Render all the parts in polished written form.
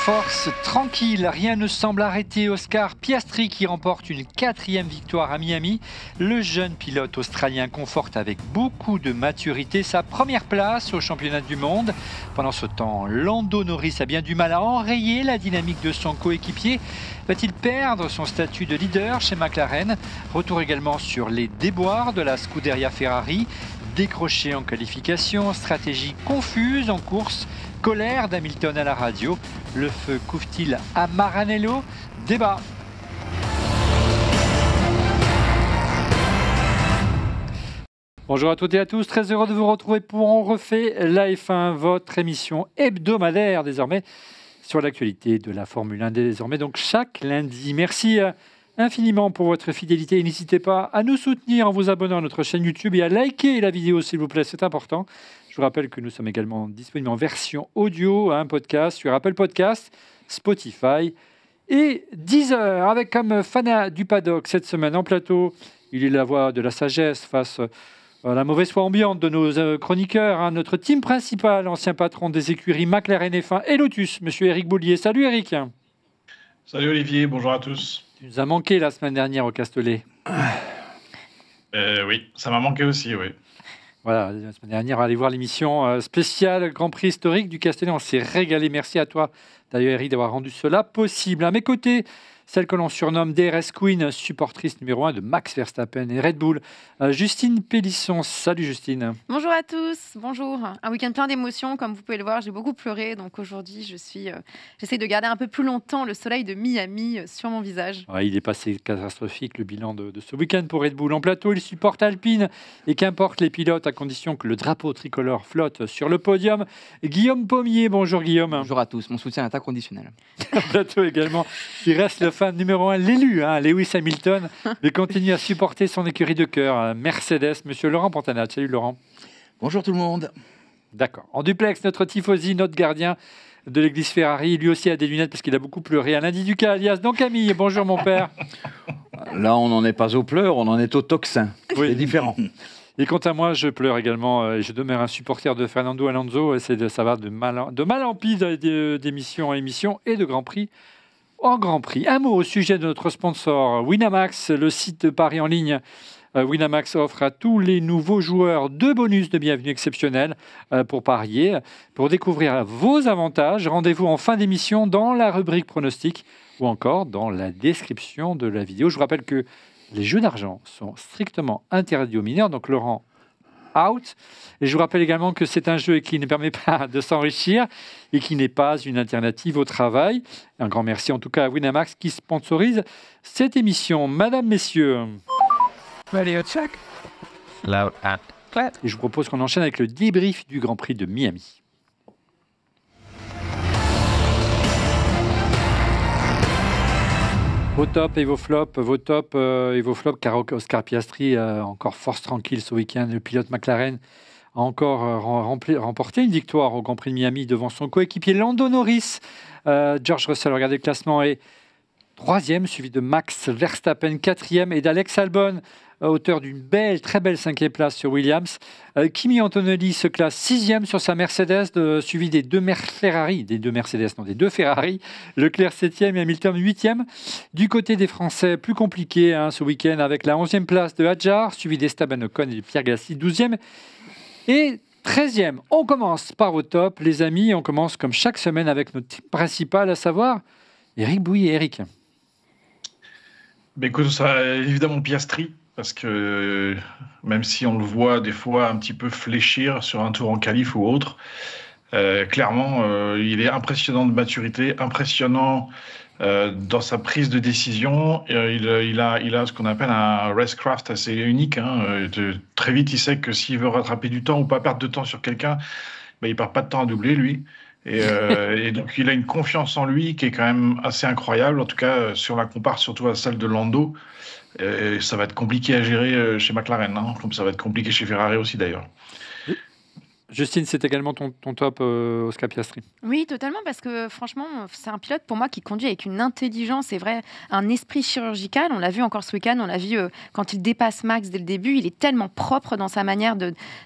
force tranquille, rien ne semble arrêter Oscar Piastri qui remporte une 4e victoire à Miami. Le jeune pilote australien conforte avec beaucoup de maturité sa première place au championnat du monde. Pendant ce temps, Lando Norris a bien du mal à enrayer la dynamique de son coéquipier. Va-t-il perdre son statut de leader chez McLaren? Retour également sur les déboires de la Scuderia Ferrari. Décroché en qualification, stratégie confuse en course, colère d'Hamilton à la radio. Le feu couvre-t-il à Maranello? Débat. Bonjour à toutes et à tous, très heureux de vous retrouver pour On refait la F1, votre émission hebdomadaire désormais sur l'actualité de la Formule 1 désormais, donc chaque lundi. Merci infiniment pour votre fidélité. N'hésitez pas à nous soutenir en vous abonnant à notre chaîne YouTube et à liker la vidéo s'il vous plaît, c'est important. Je vous rappelle que nous sommes également disponibles en version audio, un podcast sur Apple Podcast, Spotify et Deezer. Avec comme fanat du paddock cette semaine en plateau, il est la voix de la sagesse face à la mauvaise foi ambiante de nos chroniqueurs. Notre team principal, ancien patron des écuries McLaren F1 et Lotus, monsieur Éric Boulier. Salut Éric. Salut Olivier, bonjour à tous. Tu nous as manqué la semaine dernière au Castellet. Oui, ça m'a manqué aussi, oui. Voilà, la semaine dernière, allez voir l'émission spéciale Grand Prix historique du Castellet. On s'est régalé. Merci à toi, d'ailleurs, Eric, d'avoir rendu cela possible. À mes côtés, celle que l'on surnomme DRS Queen, supportrice numéro 1 de Max Verstappen et Red Bull, Justine Pélisson. Salut Justine. Bonjour à tous, bonjour. Un week-end plein d'émotions, comme vous pouvez le voir, j'ai beaucoup pleuré. Donc aujourd'hui, j'essaie de garder un peu plus longtemps le soleil de Miami sur mon visage. Ouais, il est passé catastrophique, le bilan de ce week-end pour Red Bull. En plateau, il supporte Alpine et qu'importe les pilotes à condition que le drapeau tricolore flotte sur le podium. Guillaume Pommier, bonjour Guillaume. Bonjour à tous, mon soutien est inconditionnel. En plateau également, il reste le fan numéro 1, l'élu, Lewis Hamilton, mais continue à supporter son écurie de cœur, Mercedes, monsieur Laurent Pantanat. Salut Laurent. Bonjour tout le monde. D'accord. En duplex, notre tifosi, notre gardien de l'église Ferrari, lui aussi a des lunettes parce qu'il a beaucoup pleuré. Alain Di Duca, alias Don Camille. Bonjour mon père. Là, on n'en est pas aux pleurs, on en est au toxin. Oui. C'est différent. Et quant à moi, je pleure également. Et je demeure un supporter de Fernando Alonso. Et ça va de mal en pis d'émission en émission et de Grand Prix en Grand Prix. Un mot au sujet de notre sponsor, Winamax, le site de paris en ligne. Winamax offre à tous les nouveaux joueurs 2 bonus de bienvenue exceptionnels pour parier. Pour découvrir vos avantages, rendez-vous en fin d'émission dans la rubrique pronostic ou encore dans la description de la vidéo. Je vous rappelle que les jeux d'argent sont strictement interdits aux mineurs, donc Laurent, out. Et je vous rappelle également que c'est un jeu qui ne permet pas de s'enrichir et qui n'est pas une alternative au travail. Un grand merci en tout cas à Winamax qui sponsorise cette émission. Madame, messieurs... Radio check. Loud and clear. Et je vous propose qu'on enchaîne avec le débrief du Grand Prix de Miami. Vos tops et vos flops, car Oscar Piastri a encore force tranquille ce week-end. Le pilote McLaren a encore remporté une victoire au Grand Prix de Miami devant son coéquipier Lando Norris. George Russell, regardez le classement, est 3e, suivi de Max Verstappen 4e et d'Alex Albon, auteur d'une très belle 5e place sur Williams. Kimi Antonelli se classe 6e sur sa Mercedes, suivi des deux Ferrari. Leclerc 7e et Hamilton 8e. Du côté des Français, plus compliqué ce week-end avec la 11e place de Hadjar, suivi d'Esteban Ocon et de Pierre Gasly 12e et 13e. On commence par vos tops, les amis. On commence comme chaque semaine avec notre team principal, à savoir Éric Bouillet. Éric. Écoute, ça, évidemment Piastri, parce que même si on le voit des fois un petit peu fléchir sur un tour en qualif ou autre, clairement, il est impressionnant de maturité, impressionnant dans sa prise de décision. Il a ce qu'on appelle un racecraft assez unique. Très vite, il sait que s'il veut rattraper du temps ou pas perdre de temps sur quelqu'un, il ne perd pas de temps à doubler, lui. Et donc, il a une confiance en lui qui est quand même assez incroyable. En tout cas, si on la compare surtout à celle de Lando, ça va être compliqué à gérer chez McLaren, comme ça va être compliqué chez Ferrari aussi d'ailleurs. Justine, c'est également ton top, Oscar Piastri. Oui, totalement, parce que franchement, c'est un pilote pour moi qui conduit avec une intelligence, c'est vrai, un esprit chirurgical. On l'a vu encore ce week-end, on l'a vu quand il dépasse Max dès le début. Il est tellement propre dans sa manière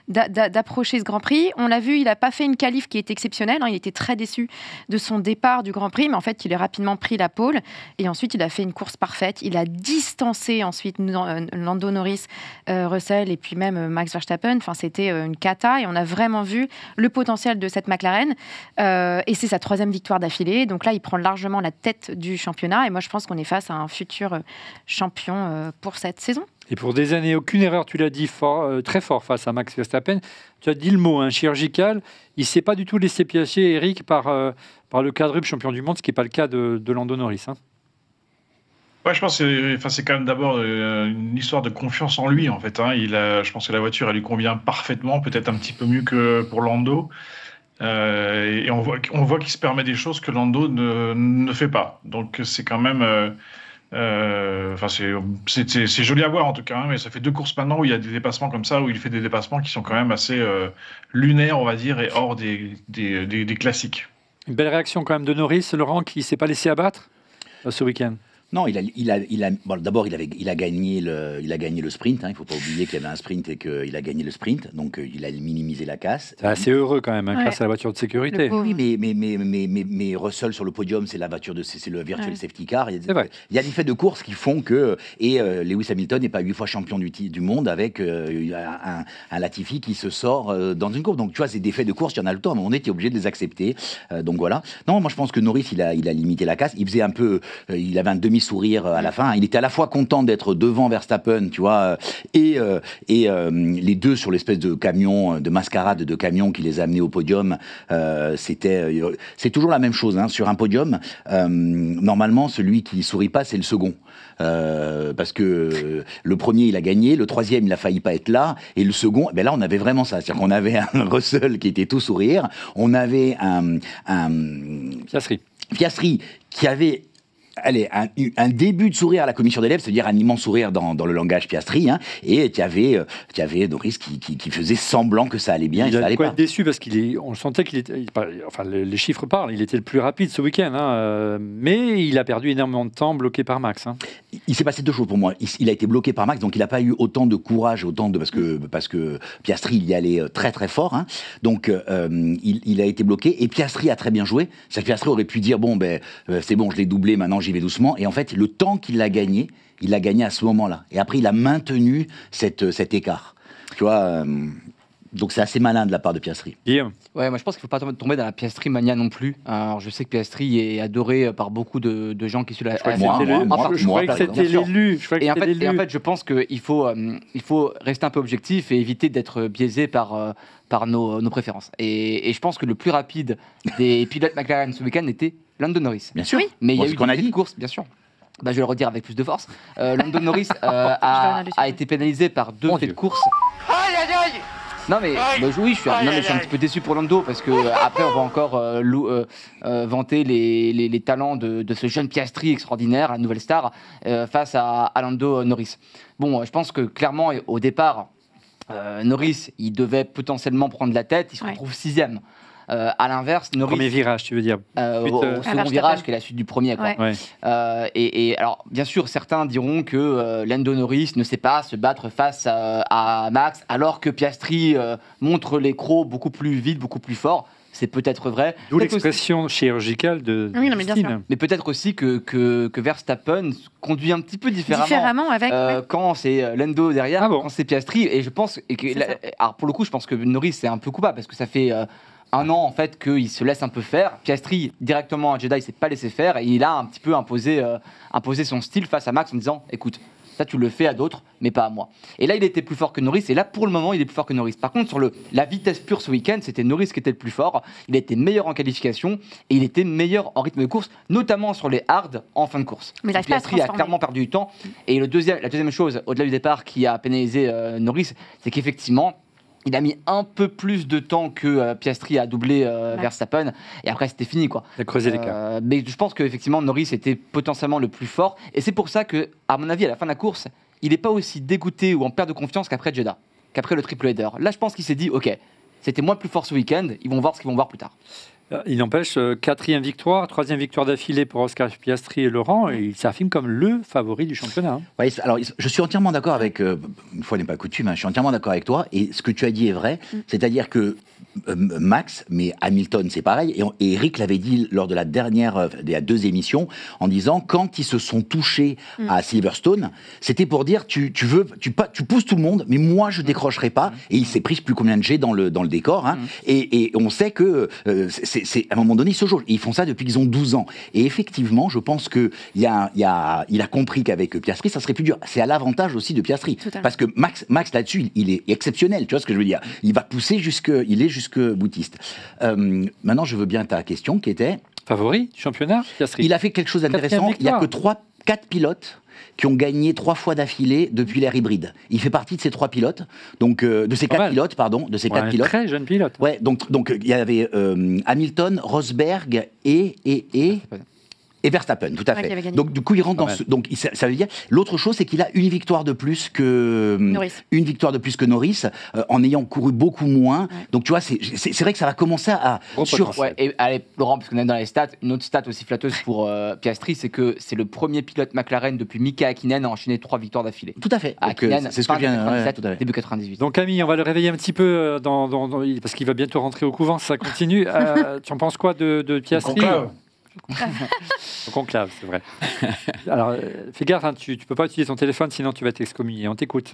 d'approcher ce Grand Prix. On l'a vu, il n'a pas fait une qualif qui est exceptionnelle. Il était très déçu de son départ du Grand Prix, mais en fait, il a rapidement pris la pole. Et ensuite, il a fait une course parfaite. Il a distancé ensuite Lando Norris, Russell et puis même Max Verstappen. Enfin, c'était une cata et on a vraiment vu le potentiel de cette McLaren et c'est sa 3e victoire d'affilée, donc là il prend largement la tête du championnat et moi je pense qu'on est face à un futur champion pour cette saison. Et pour des années, aucune erreur, tu l'as dit très fort face à Max Verstappen. Tu as dit le mot, chirurgical. Il ne s'est pas du tout laissé piéger, Eric, par le quadruple champion du monde, ce qui n'est pas le cas de Lando Norris. Ouais, je pense que c'est quand même d'abord une histoire de confiance en lui, en fait. Je pense que la voiture, elle lui convient parfaitement, peut-être un petit peu mieux que pour Lando. Et on voit qu'il se permet des choses que Lando ne fait pas. Donc c'est quand même... c'est joli à voir en tout cas, mais ça fait 2 courses maintenant où il y a des dépassements comme ça, où il fait des dépassements qui sont quand même assez lunaires, on va dire, et hors des classiques. Une belle réaction quand même de Norris, Laurent, qui ne s'est pas laissé abattre ce week-end. Non, d'abord il a gagné le sprint. Il ne faut pas oublier qu'il y avait un sprint et qu'il a gagné le sprint, donc il a minimisé la casse. C'est assez heureux quand même, grâce à la voiture de sécurité. Oui, mais Russell sur le podium, c'est le virtual safety car. Il y a des faits de course qui font que Lewis Hamilton n'est pas 8 fois champion du monde avec un Latifi qui se sort dans une course. Donc tu vois, c'est des faits de course, il y en a le temps, mais on était obligé de les accepter. Donc voilà. Non, moi je pense que Norris il a limité la casse. Il faisait un peu, il avait un demi-sourire à la fin. Il était à la fois content d'être devant Verstappen, tu vois, et les deux sur l'espèce de camion, de mascarade de camion qui les a amenés au podium. C'est toujours la même chose sur un podium. Normalement, celui qui sourit pas, c'est le second. Parce que le premier il a gagné, le troisième il a failli pas être là, et le second, là on avait vraiment ça, c'est-à-dire qu'on avait un Russell qui était tout sourire, on avait un Piastri qui avait un début de sourire à la commission des lèvres, c'est-à-dire un immense sourire dans le langage Piastri, et tu avais Norris qui faisait semblant que ça allait bien. Il et ça allait a quoi pas. Être déçu parce on sentait qu'il était, les chiffres parlent, il était le plus rapide ce week-end, mais il a perdu énormément de temps bloqué par Max. Il s'est passé 2 choses pour moi. Il a été bloqué par Max, donc il n'a pas eu autant de courage, parce que Piastri il y allait très très fort, donc il a été bloqué et Piastri a très bien joué. C'est-à-dire que Piastri aurait pu dire c'est bon, je l'ai doublé, maintenant j'y vais doucement, et en fait le temps qu'il a gagné, il l'a gagné à ce moment-là, et après il a maintenu cet écart, tu vois. Donc c'est assez malin de la part de Piastri. Ouais, moi je pense qu'il ne faut pas tomber dans la Piastri mania non plus. Alors je sais que Piastri est adoré par beaucoup de gens qui suivent la Je croyais que c'était l'élu. Et en fait, je pense qu'il faut rester un peu objectif et éviter d'être biaisé par nos préférences. Et je pense que le plus rapide des pilotes McLaren ce week-end était Lando Norris. Bien sûr. Oui. Mais il y a eu des courses, bien sûr. Je vais le redire avec plus de force. Lando Norris a été pénalisé par 2 faits de course. Aïe, aïe, aïe. Non mais oui, je suis un petit peu déçu pour Lando parce que après on va encore vanter les talents de ce jeune Piastri extraordinaire, la nouvelle star, face à Lando Norris. Bon, je pense que clairement au départ, Norris il devait potentiellement prendre la tête, il se retrouve 6e. À l'inverse, Norris... Premier virage, tu veux dire au second virage, qui est la suite du premier. Quoi. Ouais. Et alors, bien sûr, certains diront que Lando Norris ne sait pas se battre face à Max, alors que Piastri montre les crocs beaucoup plus vite, beaucoup plus fort. C'est peut-être vrai. D'où l'expression chirurgicale de Christine. Mais peut-être aussi que Verstappen conduit un petit peu différemment avec, quand c'est Lando derrière, quand c'est Piastri. Et je pense... alors pour le coup, je pense que Norris c'est un peu coupable, parce que ça fait... 1 an en fait qu'il se laisse un peu faire. Piastri directement à Jeddah il s'est pas laissé faire et il a un petit peu imposé son style face à Max en disant écoute, ça tu le fais à d'autres mais pas à moi. Et là il était plus fort que Norris, et là pour le moment il est plus fort que Norris. Par contre sur la vitesse pure ce week-end, c'était Norris qui était le plus fort. Il était meilleur en qualification et il était meilleur en rythme de course, notamment sur les hards en fin de course. Mais Piastri a clairement perdu du temps. Et la deuxième chose au-delà du départ qui a pénalisé Norris, c'est qu'effectivement il a mis un peu plus de temps que Piastri à doubler Verstappen, et après c'était fini quoi. Il a creusé l'écart. Mais je pense qu'effectivement Norris était potentiellement le plus fort, et c'est pour ça que, à mon avis, à la fin de la course, il n'est pas aussi dégoûté ou en perte de confiance qu'après Jeddah, qu'après le triple header. Là je pense qu'il s'est dit ok, C'était moins plus fort ce week-end. Ils vont voir ce qu'ils vont voir plus tard. Il n'empêche, 4e victoire, 3e victoire d'affilée pour Oscar Piastri et Laurent, et il s'affirme comme le favori du championnat. Ouais, alors, je suis entièrement d'accord avec, une fois n'est pas coutume, je suis entièrement d'accord avec toi, et ce que tu as dit est vrai, c'est-à-dire que Max, mais Hamilton c'est pareil, et Eric l'avait dit lors de la dernière, des 2 émissions, en disant, quand ils se sont touchés à Silverstone, c'était pour dire, tu pousses tout le monde, mais moi je décrocherai pas, et il s'est pris plus combien de G dans le décor, et on sait que c'est à un moment donné, ils se jaugent. Et ils font ça depuis qu'ils ont 12 ans. Et effectivement, je pense qu'il a compris qu'avec Piastri, ça serait plus dur. C'est à l'avantage aussi de Piastri. Parce que Max là-dessus, il est exceptionnel. Tu vois ce que je veux dire? Il va pousser jusque boutiste. Maintenant, je veux bien ta question qui était... Favori du championnat, Piastri. Il a fait quelque chose d'intéressant. Il n'y a que 4 pilotes qui ont gagné 3 fois d'affilée depuis l'ère hybride. Il fait partie de ces 3 pilotes, donc de ces 4 pilotes, pardon, de ces 4 pilotes. Très jeune pilote. Ouais, donc il y avait Hamilton, Rosberg et Verstappen, tout à fait. Donc du coup, il rentre dans ce. Donc ça veut dire. L'autre chose, c'est qu'il a une victoire de plus que Norris, en ayant couru beaucoup moins. Donc tu vois, c'est vrai que ça va commencer à. Et allez, Laurent, parce qu'on est dans les stats, une autre stat aussi flatteuse pour Piastri, c'est que c'est le premier pilote McLaren depuis Mika Häkkinen à enchaîner 3 victoires d'affilée. Tout à fait. C'est ce que je viens de début 98. Donc Camille, on va le réveiller un petit peu parce qu'il va bientôt rentrer au couvent. Ça continue. Tu en penses quoi de Piastri? Au conclave, c'est vrai. Alors, fais gaffe, tu peux pas utiliser ton téléphone, sinon tu vas être excommunié. On t'écoute.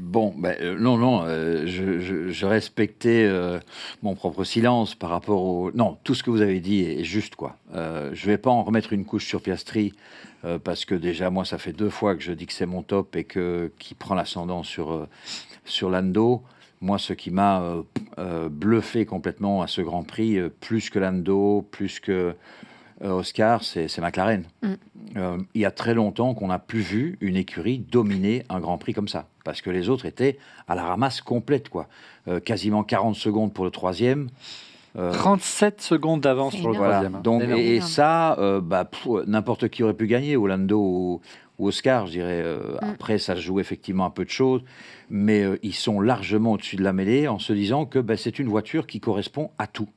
Bon, je respectais mon propre silence par rapport au... Non, tout ce que vous avez dit est juste, quoi. Je vais pas en remettre une couche sur Piastri, parce que déjà, moi, ça fait 2 fois que je dis que c'est mon top et qui prend l'ascendant sur Lando. Moi, ce qui m'a bluffé complètement à ce Grand Prix, plus que Lando, plus que Oscar, c'est McLaren. Il y a très longtemps qu'on n'a plus vu une écurie dominer un Grand Prix comme ça, parce que les autres étaient à la ramasse complète, quoi. Quasiment 40 secondes pour le 3e. 37 secondes d'avance pour le 3e. Voilà. Donc, et ça, n'importe qui aurait pu gagner, ou Lando ou Oscar, je dirais. Après, ça joue effectivement un peu de choses, mais ils sont largement au-dessus de la mêlée en se disant que c'est une voiture qui correspond à tout.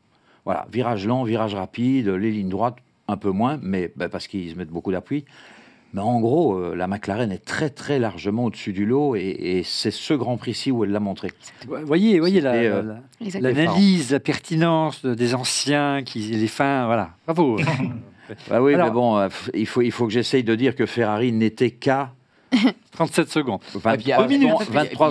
Voilà, virage lent, virage rapide, les lignes droites, un peu moins, mais parce qu'ils se mettent beaucoup d'appui. Mais en gros, la McLaren est très très largement au-dessus du lot, et c'est ce Grand Prix-ci où elle l'a montré. Voyez l'analyse, la pertinence des anciens, les fins, voilà. Bravo. Oui, alors, mais bon, il faut que j'essaye de dire que Ferrari n'était qu'à 37 secondes. 23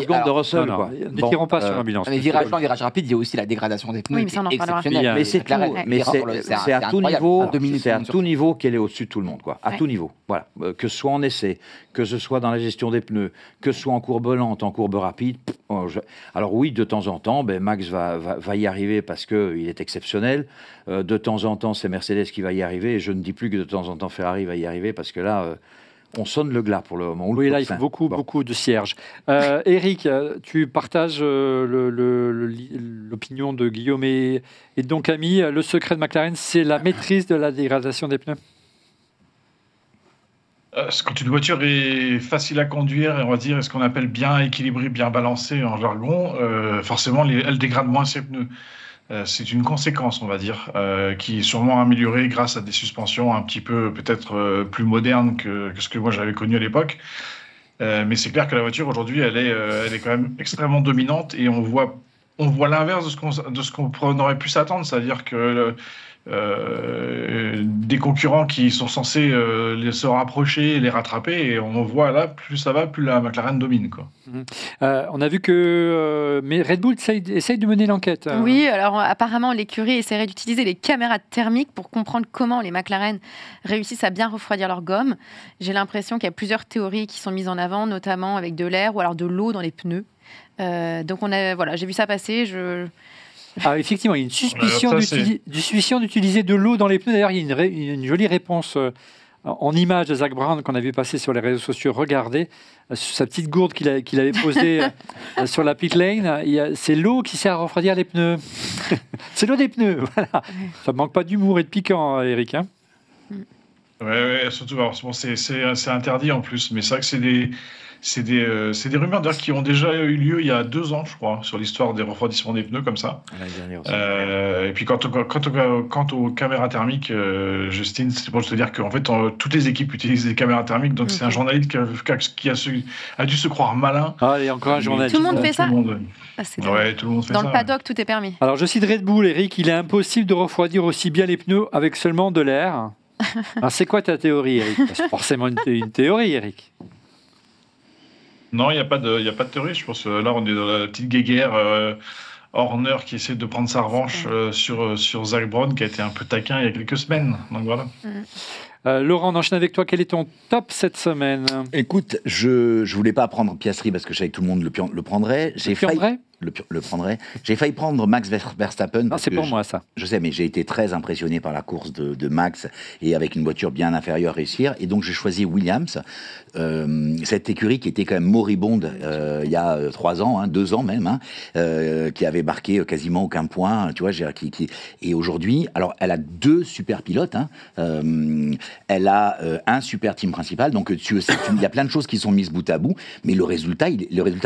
secondes de Russell. Ne tirons pas sur l'ambulance. Mais virage lent, virage rapide, il y a aussi la dégradation des pneus. Oui, mais ça, on en parlera. Mais c'est tout. Mais c'est à tout niveau. C'est à tout niveau qu'elle est au-dessus de tout le monde, quoi. À tout niveau. Voilà. Que ce soit en essai, que ce soit dans la gestion des pneus, que ce soit en courbe lente, en courbe rapide. Alors oui, de temps en temps, Max va y arriver parce qu'il est exceptionnel. De temps en temps, c'est Mercedes qui va y arriver. Et je ne dis plus que de temps en temps, Ferrari va y arriver, parce que là... on sonne le glas pour le moment. Oui, là, il faut beaucoup de cierges. Eric, tu partages l'opinion de Guillaume et donc Camille. Le secret de McLaren, c'est la maîtrise de la dégradation des pneus. Quand une voiture est facile à conduire, et on va dire, ce qu'on appelle bien équilibrée, bien balancée en jargon, forcément, elle dégrade moins ses pneus. C'est une conséquence, on va dire, qui est sûrement améliorée grâce à des suspensions un petit peu peut-être plus modernes que ce que moi j'avais connu à l'époque. Mais c'est clair que la voiture aujourd'hui, elle est quand même extrêmement dominante, et on voit l'inverse de ce qu'on aurait pu s'attendre, c'est-à-dire que des concurrents qui sont censés se rapprocher et les rattraper, et on voit là, plus ça va, plus la McLaren domine, quoi. On a vu que mais Red Bull essaye de mener l'enquête. Oui, alors apparemment l'écurie essaierait d'utiliser les caméras thermiques pour comprendre comment les McLaren réussissent à bien refroidir leur gomme. J'ai l'impression qu'il y a plusieurs théories qui sont mises en avant, notamment avec de l'air ou alors de l'eau dans les pneus. Donc j'ai vu ça passer. Effectivement, il y a une suspicion d'utiliser de l'eau dans les pneus. D'ailleurs, il y a une jolie réponse en image de Zak Brown qu'on a vu passer sur les réseaux sociaux. Regardez sa petite gourde qu'il avait posée sur la pit lane. C'est l'eau qui sert à refroidir les pneus. C'est l'eau des pneus. Voilà. Ça ne manque pas d'humour et de piquant, Eric. Ouais, surtout. Alors, c'est interdit en plus, mais c'est vrai que C'est des rumeurs d'ailleurs qui ont déjà eu lieu il y a 2 ans, je crois, sur l'histoire des refroidissements des pneus comme ça. Et puis quant aux caméras thermiques, Justine, c'est pour te dire qu'en fait, toutes les équipes utilisent des caméras thermiques, donc c'est un journaliste qui a dû se croire malin. Ah, et encore un journaliste. Tout le monde fait ça. Tout le monde fait Dans ça. le paddock, tout est permis. Alors, je cite Red Bull, Eric, il est impossible de refroidir aussi bien les pneus avec seulement de l'air. Alors, c'est quoi ta théorie, Eric? C'est forcément une théorie, Eric. Non, il n'y a pas de théorie. Je pense que là, on est dans la petite guéguerre. Horner qui essaie de prendre sa revanche sur Zach Brown, qui a été un peu taquin il y a quelques semaines. Donc voilà. Laurent, on enchaîne avec toi. Quel est ton top cette semaine? Écoute, je voulais pas prendre Piastri parce que je savais que tout le monde le prendrait. Le prendrait. J'ai failli prendre Max Verstappen. Non, c'est pour moi ça. Je sais, mais j'ai été très impressionné par la course de Max et avec une voiture bien inférieure réussir. Et donc j'ai choisi Williams, cette écurie qui était quand même moribonde il y a 3 ans, 2 ans même, qui avait marqué quasiment aucun point. Tu vois, et aujourd'hui, alors elle a 2 super pilotes. Elle a un super team principal. Donc il y a plein de choses qui sont mises bout à bout, mais le résultat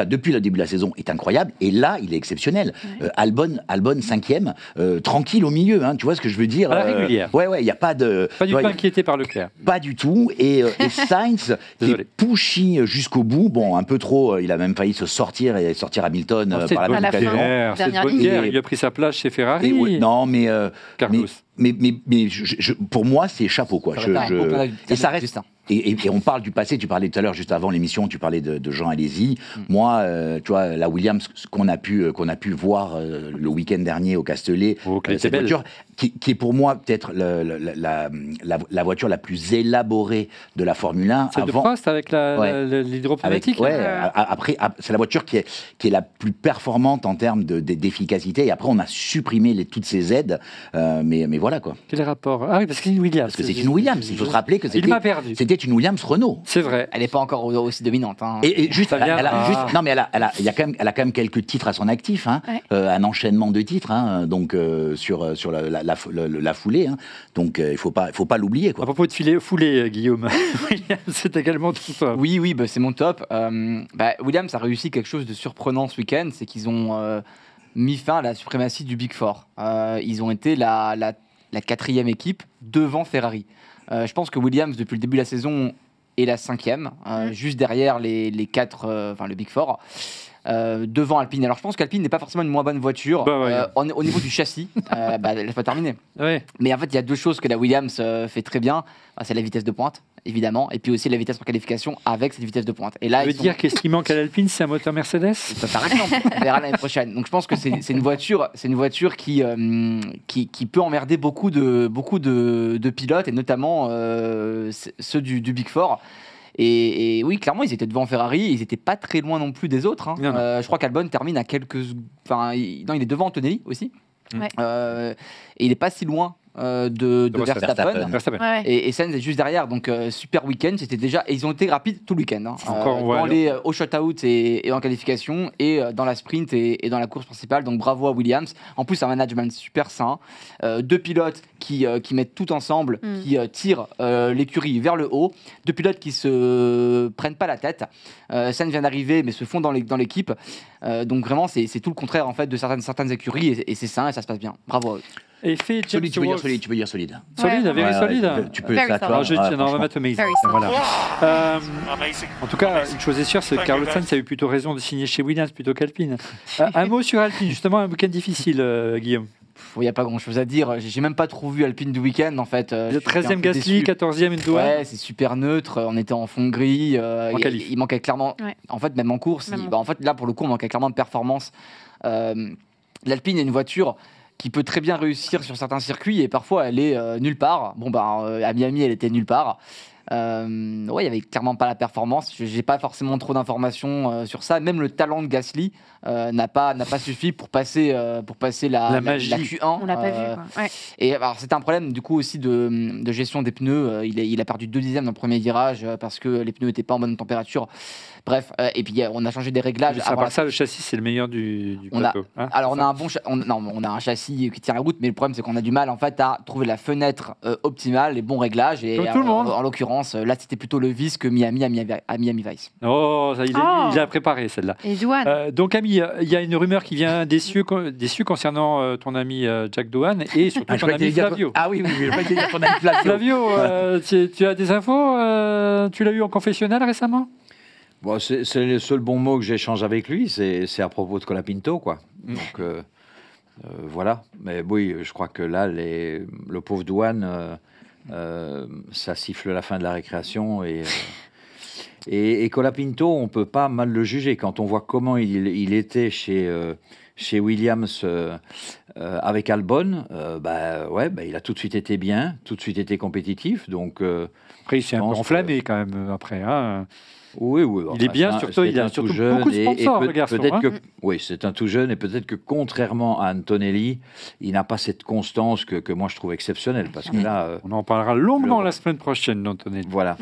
depuis le début de la saison est incroyable. Et là, il est exceptionnel. Albon 5e, tranquille au milieu. Tu vois ce que je veux dire? À la régulière. Ouais, il n'y a pas de... Pas du tout inquiété par Leclerc. Pas du tout. Et Sainz, qui est pushy jusqu'au bout. Bon, un peu trop. Il a même failli se sortir et sortir Hamilton par la fin. C'est de bonne guerre. Il a pris sa place chez Ferrari. Non, mais... Carlos. Mais pour moi, c'est chapeau, quoi. Et ça reste... Et on parle du passé, tu parlais tout à l'heure, juste avant l'émission, tu parlais de Jean Alesi. Moi, tu vois, la Williams, qu'on a pu voir le week-end dernier au Castellet, cette voiture qui est pour moi peut-être la voiture la plus élaborée de la Formule 1. Celle de Prost avec l'hydropneumatique. Après, c'est la voiture qui est la plus performante en termes d'efficacité. Et après, on a supprimé toutes ces aides. Mais voilà, quoi. Quel est le rapport? Ah oui, parce que c'est une Williams. Parce que c'est une Williams. Il faut se rappeler que c'était une Williams Renault. C'est vrai. Elle n'est pas encore aussi dominante. Et juste, elle a quand même quelques titres à son actif. Un enchaînement de titres, donc sur la foulée. Donc il faut pas l'oublier, quoi. À propos de foulée, Guillaume, c'est également tout ça. Oui, c'est mon top. Williams a réussi quelque chose de surprenant ce week-end, c'est qu'ils ont mis fin à la suprématie du Big Four. Ils ont été la 4e équipe devant Ferrari. Je pense que Williams, depuis le début de la saison, est la 5e, juste derrière les 4, le Big Four. Devant Alpine. Alors je pense qu'Alpine n'est pas forcément une moins bonne voiture au niveau du châssis. Elle va terminer. Ouais. Mais en fait, il y a 2 choses que la Williams fait très bien. C'est la vitesse de pointe, évidemment, et puis aussi la vitesse en qualification avec cette vitesse de pointe. Et là, ça veut dire qu'est-ce qui manque à l'Alpine, c'est un moteur Mercedes? Par exemple, on verra l'année prochaine. Donc je pense que c'est une voiture qui peut emmerder beaucoup de pilotes, et notamment ceux du Big Four. Et oui, clairement, ils étaient devant Ferrari, ils n'étaient pas très loin non plus des autres. Je crois qu'Albon termine à quelques... il est devant Antonelli aussi. Ouais. Et il n'est pas si loin de Verstappen. Et Sainz est juste derrière, donc super week-end. C'était déjà, et ils ont été rapides tout le week-end. Au shutout et en qualification, et dans la sprint et dans la course principale. Donc bravo à Williams. En plus, un management super sain. 2 pilotes qui mettent tout ensemble, qui tirent l'écurie vers le haut. 2 pilotes qui se prennent pas la tête. Sainz vient d'arriver, mais se fond dans l'équipe. Donc vraiment, c'est tout le contraire en fait de certaines écuries, et c'est sain et ça se passe bien. Bravo à eux. Et fait solide, tu peux dire solide. Solide, very solide. Tu peux ça, toi. On va mettre amazing. Voilà. En tout cas, une chose est sûre, c'est que Carlos Sainz a eu plutôt raison de signer chez Williams plutôt qu'Alpine. Un mot sur Alpine, justement, un week-end difficile, Guillaume. Il n'y a pas grand-chose à dire. J'ai même pas trop vu Alpine du week-end, en fait. Le 13e Gasly, 14e Ndoa. Ouais, c'est super neutre. On était en fond de grille. Il manquait clairement... Ouais. En fait, même en course, en fait, là, pour le coup, on manquait clairement de performance. L'Alpine est une voiture qui peut très bien réussir sur certains circuits, et parfois elle est nulle part. À Miami, elle était nulle part. Il y avait clairement pas la performance. J'ai pas forcément trop d'informations sur ça. Même le talent de Gasly, n'a pas suffi pour passer la Q1. On l'a pas vu. Quoi. Ouais. Et alors c'est un problème du coup aussi de gestion des pneus. Il a perdu 2 dixièmes dans le premier virage parce que les pneus n'étaient pas en bonne température. Bref, et puis on a changé des réglages. À part ça, le châssis c'est le meilleur du plateau. Alors on a un châssis qui tient la route, mais le problème c'est qu'on a du mal en fait à trouver la fenêtre optimale, les bons réglages. Et tout le monde. En l'occurrence, là c'était plutôt le Vice que Miami Vice. Oh, ça, il a préparé celle-là. Et Douane. Donc Camille, il y a une rumeur qui vient déçue concernant ton ami Jack Douane et surtout ton ami Flavio. Ah oui, je vais pas te dire ton ami Flavio. Flavio, tu as des infos Tu l'as eu en confessionnal récemment? Bon, c'est le seul bon mot que j'échange avec lui, c'est à propos de Colapinto, quoi. Donc voilà. Mais oui, je crois que là, le pauvre Douane, ça siffle la fin de la récréation et Colapinto, on peut pas mal le juger quand on voit comment il était chez Williams avec Albon. Il a tout de suite été bien, tout de suite été compétitif. Donc après, il s'est un peu enflammé quand même après. Hein. Oui. Il est bien, surtout il a surtout beaucoup de sponsors, le garçon. Oui, c'est un tout jeune et peut-être que contrairement à Antonelli, il n'a pas cette constance que moi je trouve exceptionnelle. Parce que là, on en parlera longuement la semaine prochaine d'Antonelli. Voilà.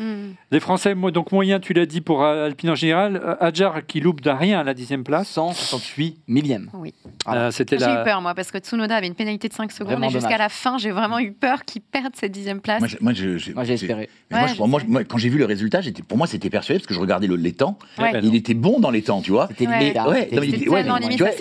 Les Français, donc moyen, tu l'as dit pour Alpine en général. Adjar qui loupe de rien à la 10e place. 168 millième. Oui. J'ai eu peur moi parce que Tsunoda avait une pénalité de 5 secondes vraiment et jusqu'à la fin, j'ai vraiment eu peur qu'il perde cette 10e place. Moi, j'ai espéré. Moi, quand j'ai vu le résultat, pour moi, c'était persuadé parce que je regardais les temps. Il était bon dans les temps, tu vois. C'était limite.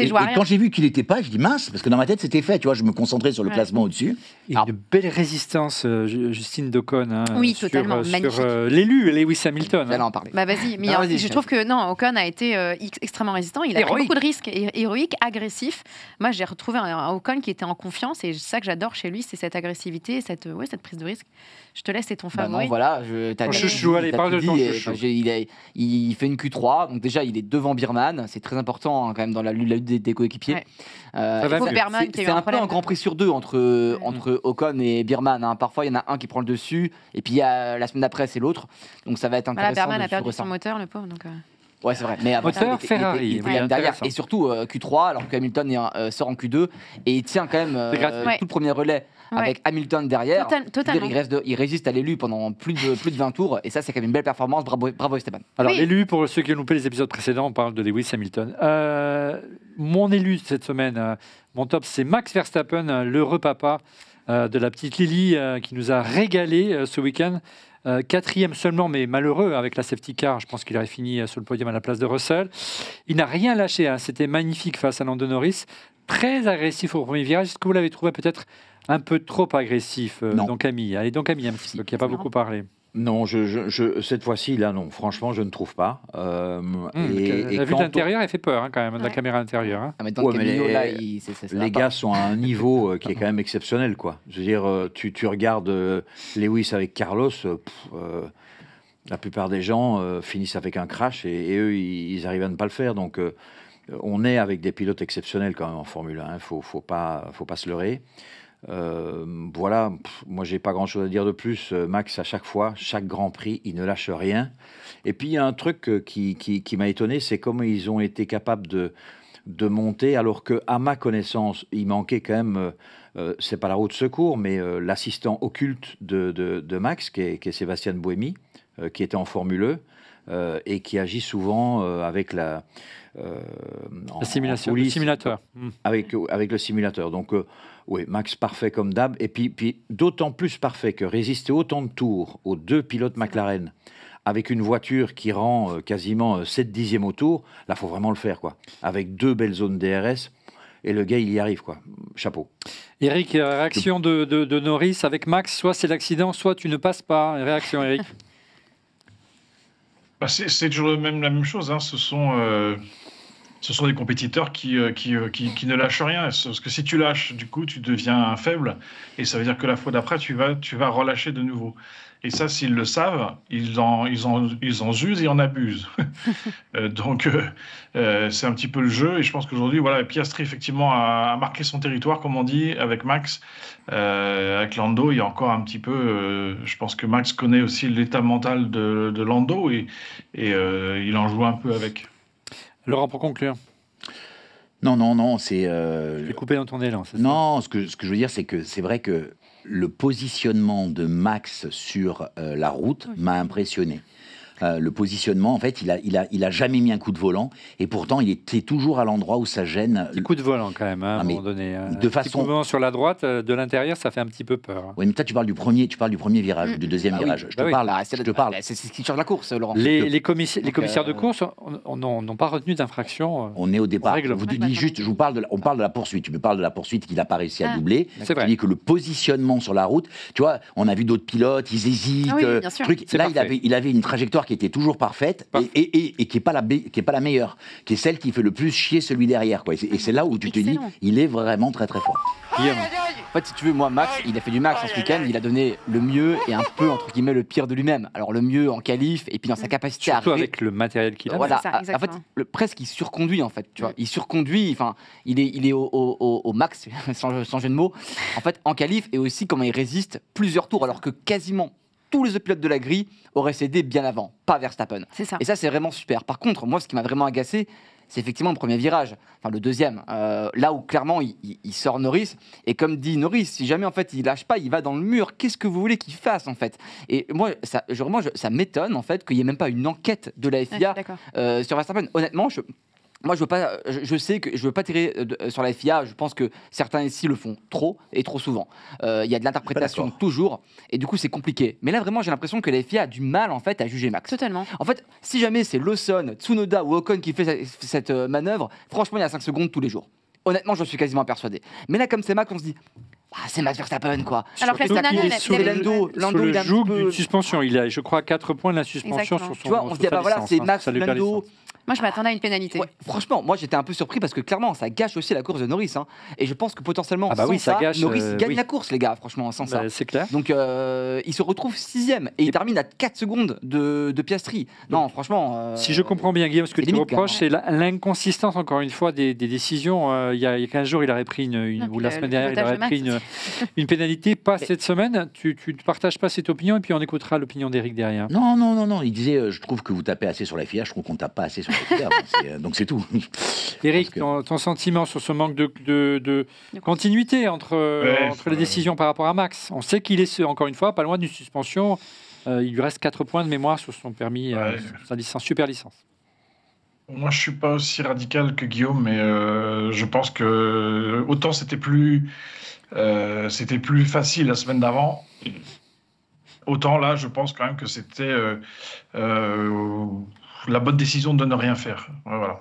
Et quand j'ai vu qu'il n'était pas, je dis mince, parce que dans ma tête, c'était fait. Tu vois, je me concentrais sur le classement au-dessus. Il y a une belle résistance, Justine D'Ocon. Oui, totalement. Sur l'élu, Lewis Hamilton. J'allais en parler. Bah vas-y, mais je trouve que Ocon a été extrêmement résistant. Il a pris beaucoup de risques, héroïque, agressif. Moi, j'ai retrouvé un Ocon qui était en confiance et c'est ça que j'adore chez lui, c'est cette agressivité, cette prise de risque. Je te laisse, c'est ton favori. Non, voilà, il fait une Q3, donc déjà il est devant Birman, c'est très important quand même dans la lutte des coéquipiers. Ouais. C'est un peu un grand prix sur deux entre Ocon et Birman. Hein. Parfois il y en a un qui prend le dessus, et puis la semaine d'après c'est l'autre, donc ça va être intéressant. Birman a perdu son moteur, le pauvre. Donc Ouais, c'est vrai. Mais après, moteur Ferrari. Il était derrière. Et surtout Q3, alors que Hamilton sort en Q2 et il tient quand même tout le premier relais avec Hamilton derrière. Totalement. Il résiste à l'élu pendant plus de 20 tours et ça, c'est quand même une belle performance. Bravo Esteban. Alors, l'élu, pour ceux qui ont loupé les épisodes précédents, on parle de Lewis Hamilton. Mon élu cette semaine, mon top, c'est Max Verstappen, l'heureux papa de la petite Lily qui nous a régalé ce week-end. 4e seulement, mais malheureux avec la safety car. Je pense qu'il aurait fini sur le podium à la place de Russell. Il n'a rien lâché. Hein. C'était magnifique face à Lando Norris. Très agressif au premier virage. Est-ce que vous l'avez trouvé peut-être un peu trop agressif, donc Camille? Allez, donc Camille, un petit peu, qui n'a pas beaucoup parlé. Non, cette fois-ci, là, non. Franchement, je ne trouve pas. La vue de l'intérieur, elle fait peur, quand même, de la caméra intérieure. Hein. Les gars sont à un niveau qui est quand même exceptionnel, quoi. Je veux dire, tu regardes Lewis avec Carlos, la plupart des gens finissent avec un crash et eux, ils arrivent à ne pas le faire. Donc, on est avec des pilotes exceptionnels, quand même, en Formule 1. Il faut pas se leurrer. Voilà, moi j'ai pas grand chose à dire de plus. Max, à chaque fois, chaque Grand Prix, il ne lâche rien. Et puis il y a un truc qui m'a étonné, c'est comment ils ont été capables de monter, alors que à ma connaissance, il manquait quand même, c'est pas la roue de secours, mais l'assistant occulte de Max, qui est Sébastien Buemi, qui était en Formule E et qui agit souvent avec la simulation, le simulateur. Avec le simulateur. Donc, oui, Max parfait comme d'hab. Et puis d'autant plus parfait que résister autant de tours aux deux pilotes McLaren avec une voiture qui rend quasiment 7/10 au tour, là, il faut vraiment le faire, quoi. Avec 2 belles zones DRS. Et le gars, il y arrive, quoi. Chapeau. Eric, réaction de Norris avec Max. Soit c'est l'accident, soit tu ne passes pas. Réaction, Eric. C'est toujours la même chose. Hein. Ce sont des compétiteurs qui ne lâchent rien. Parce que si tu lâches, du coup, tu deviens faible. Et ça veut dire que la fois d'après, tu vas relâcher de nouveau. Et ça, s'ils le savent, ils en usent et en abusent. Donc, c'est un petit peu le jeu. Et je pense qu'aujourd'hui, voilà, Piastri, effectivement, a marqué son territoire, comme on dit, avec Max. Avec Lando, il y a encore un petit peu... je pense que Max connaît aussi l'état mental de Lando et il en joue un peu avec. Laurent, pour conclure. Non, c'est... J'ai coupé dans ton élan, c'est ça? Non, ce que je veux dire, c'est que c'est vrai que le positionnement de Max sur la route m'a impressionné. Le positionnement, en fait, il a jamais mis un coup de volant, et pourtant, il était toujours à l'endroit où ça gêne. Un coup de volant, quand même, à un moment donné. De façon... Petit sur la droite, de l'intérieur, ça fait un petit peu peur. Oui, mais toi, tu parles du premier virage, du deuxième virage. Je te parle. C'est ce qui change la course, Laurent. Les commissaires de course n'ont pas retenu d'infraction. On est au départ. On parle de la poursuite. Tu me parles de la poursuite qu'il n'a pas réussi à doubler. C'est vrai. Tu dis que le positionnement sur la route, tu vois, on a vu d'autres pilotes, ils hésitent. Là, il avait une trajectoire qui était toujours parfaite et qui est pas la meilleure, qui est celle qui fait le plus chier celui derrière, quoi. Et c'est là où tu te dis, il est vraiment très très fort. En fait, si tu veux, moi, Max, il a fait du max en ce week-end, il a donné le mieux et un peu, entre guillemets, le pire de lui-même. Alors, le mieux en qualif et puis dans sa capacité surtout à... Surtout avec le matériel qu'il a. Voilà, en fait, presque, il surconduit, en fait, tu vois. Il surconduit, enfin, il est au max, sans jeu de mots, en fait, en qualif, et aussi comment il résiste plusieurs tours, alors que quasiment tous les autres pilotes de la grille auraient cédé bien avant, pas Verstappen. C'est ça. Et ça, c'est vraiment super. Par contre, moi, ce qui m'a vraiment agacé, c'est effectivement le premier virage, enfin le deuxième, là où clairement il sort Norris, et comme dit Norris, si jamais en fait il lâche pas, il va dans le mur, qu'est-ce que vous voulez qu'il fasse en fait? Et moi, ça m'étonne en fait qu'il n'y ait même pas une enquête de la FIA sur Verstappen. Honnêtement, moi, je sais que je veux pas tirer sur la FIA. Je pense que certains ici le font trop et trop souvent. Il y a de l'interprétation toujours, et du coup, c'est compliqué. Mais là, vraiment, j'ai l'impression que la FIA a du mal en fait à juger Max. Totalement. En fait, si jamais c'est Lawson, Tsunoda ou Ocon qui fait cette manœuvre, franchement, il y a 5 secondes tous les jours. Honnêtement, j'en suis quasiment persuadé. Mais là, comme c'est Max, on se dit. C'est Max Verstappen, quoi. Alors que Lando, il a joug d'une suspension. Il a, je crois, 4 points de la suspension sur son. Tu vois, on se dit, voilà, c'est Max, Lando. Moi, je m'attendais à une pénalité. Ouais, franchement, moi, j'étais un peu surpris parce que clairement, ça gâche aussi la course de Norris. Et je pense que potentiellement, Norris gagne la course, les gars, franchement, sans ça. C'est clair. Donc, il se retrouve 6ème et il termine à 4 secondes de Piastri. Non, franchement. Si je comprends bien, Guillaume, ce que tu reproches, c'est l'inconsistance, encore une fois, des décisions. Il y a 15 jours, il aurait pris ou la semaine dernière, il aurait pris une pénalité. Pas cette semaine. Tu ne partages pas cette opinion et puis on écoutera l'opinion d'Éric derrière. Non. Il disait, je trouve que vous tapez assez sur la FIA, je trouve qu'on tape pas assez sur la FIA. Donc c'est tout. Éric, ton sentiment sur ce manque de continuité entre les décisions par rapport à Max? On sait qu'il est, encore une fois, pas loin d'une suspension. Il lui reste 4 points de mémoire sur son permis, sa licence, super licence. Moi, je suis pas aussi radical que Guillaume, mais je pense que autant c'était plus facile la semaine d'avant, autant là, je pense quand même que c'était la bonne décision de ne rien faire. Voilà.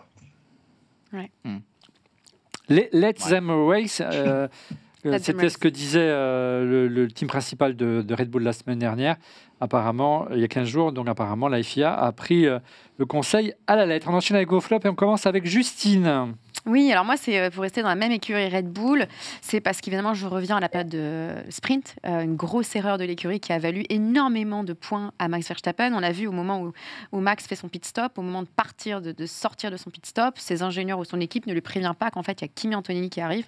Ouais. Let them race. C'était ce que disait le team principal de Red Bull la semaine dernière. Apparemment, il y a 15 jours, donc apparemment, la FIA a pris le conseil à la lettre. On enchaîne avec GoFlop et on commence avec Justine. Oui, alors moi, c'est pour rester dans la même écurie Red Bull, c'est parce qu'évidemment, je reviens à la période de sprint, une grosse erreur de l'écurie qui a valu énormément de points à Max Verstappen. On l'a vu au moment où Max fait son pit stop, au moment de partir, de sortir de son pit stop, ses ingénieurs ou son équipe ne lui prévient pas qu'en fait, il y a Kimi Antonelli qui arrive.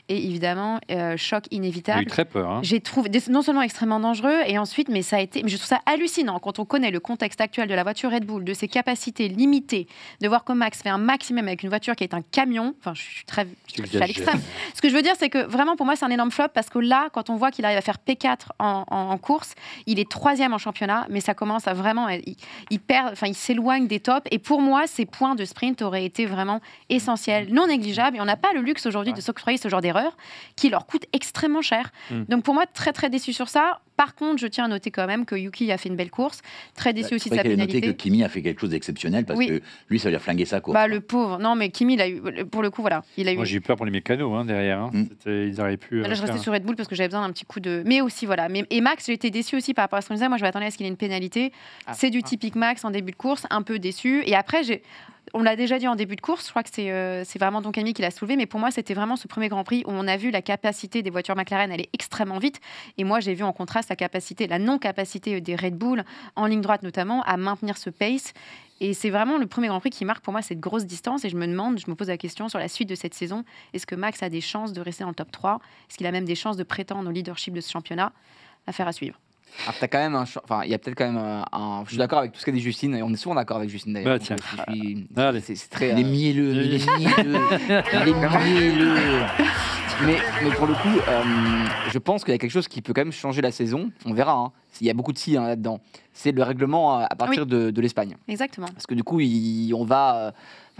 Et évidemment, choc inévitable. J'ai eu très peur. Hein. J'ai trouvé non seulement extrêmement dangereux, et ensuite, mais je trouve ça hallucinant quand on connaît le contexte actuel de la voiture Red Bull, de ses capacités limitées, de voir que Max fait un maximum avec une voiture qui est un camion. Enfin, je suis à l'extrême. Ce que je veux dire, c'est que vraiment, pour moi, c'est un énorme flop parce que là, quand on voit qu'il arrive à faire P4 en course, il est 3e en championnat, mais ça commence à vraiment... Il perd, enfin, il s'éloigne des tops. Et pour moi, ces points de sprint auraient été vraiment essentiels, non négligeables. Et on n'a pas le luxe aujourd'hui de s'octroyer ce genre d'erreur qui leur coûte extrêmement cher. Donc pour moi, très, très déçu sur ça. Par contre, je tiens à noter quand même que Yuki a fait une belle course. Très déçu aussi de sa pénalité. Noté que Kimi a fait quelque chose d'exceptionnel parce que lui, ça lui a flingué sa course. Le pauvre. Non, mais Kimi, il a eu, pour le coup, voilà. Moi, j'ai eu peur pour les mécanos derrière. Ils auraient pu. Là, je restais sur Red Bull parce que j'avais besoin d'un petit coup de. Mais aussi, voilà. Et Max, j'étais déçu aussi par rapport à ce qu'on disait. Moi, je m'attendais à ce qu'il ait une pénalité. C'est du typique Max en début de course, un peu déçu. Et après, on l'a déjà dit en début de course, je crois que c'est vraiment Don Camille qui l'a soulevé, mais pour moi, c'était vraiment ce premier Grand Prix où on a vu la capacité des voitures McLaren aller extrêmement vite. Et moi, j'ai vu en contraste la non-capacité des Red Bull, en ligne droite notamment, à maintenir ce pace. Et c'est vraiment le premier Grand Prix qui marque pour moi cette grosse distance. Et je me pose la question sur la suite de cette saison. Est-ce que Max a des chances de rester dans le top 3 ? Est-ce qu'il a même des chances de prétendre au leadership de ce championnat ? Affaire à suivre. T'as quand même il y a peut-être quand même je suis d'accord avec tout ce qu'a dit Justine, et on est souvent d'accord avec Justine d'ailleurs. Tiens. C'est très. Il est mielleux. Il est mielleux. Mais pour le coup, je pense qu'il y a quelque chose qui peut quand même changer la saison. On verra. Hein. Il y a beaucoup de si là-dedans. C'est le règlement à partir de l'Espagne. Exactement. Parce que du coup, on va.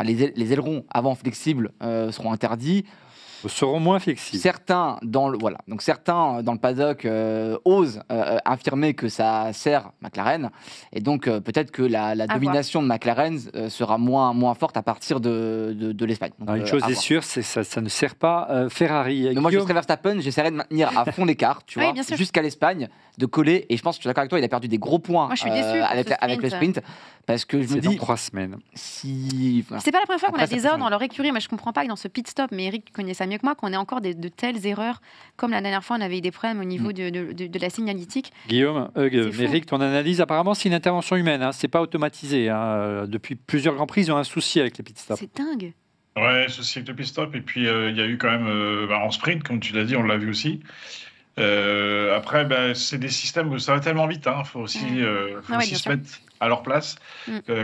Les ailerons avant flexibles seront interdits. Seront moins flexibles. Certains dans le paddock osent affirmer que ça sert McLaren, et donc peut-être que la domination de McLaren sera moins forte à partir de l'Espagne. Donc, une chose est sûre, c'est que ça ne sert pas Ferrari. Mais moi, je serais Verstappen, j'essaierai de maintenir à fond l'écart, tu vois, jusqu'à l'Espagne, de coller. Et je pense que je suis d'accord avec toi, il a perdu des gros points avec le sprint. Parce que je me dis. Dans 3 semaines. C'est pas la première fois qu'on a des erreurs dans leur écurie. Moi, je comprends pas que dans ce pit stop, mais Eric connaît ça mieux que moi, qu'on ait encore de telles erreurs. Comme la dernière fois, on avait eu des problèmes au niveau de la signalétique. Guillaume, Eric, ton analyse, apparemment, c'est une intervention humaine. Hein. C'est pas automatisé. Hein. Depuis plusieurs Grands Prix, ils ont un souci avec les pit stops. C'est dingue. Ouais, souci avec le pit stop. Et puis, il y a eu quand même en sprint, comme tu l'as dit, on l'a vu aussi. Après, c'est des systèmes où ça va tellement vite. Il faut aussi, se mettre à leur place.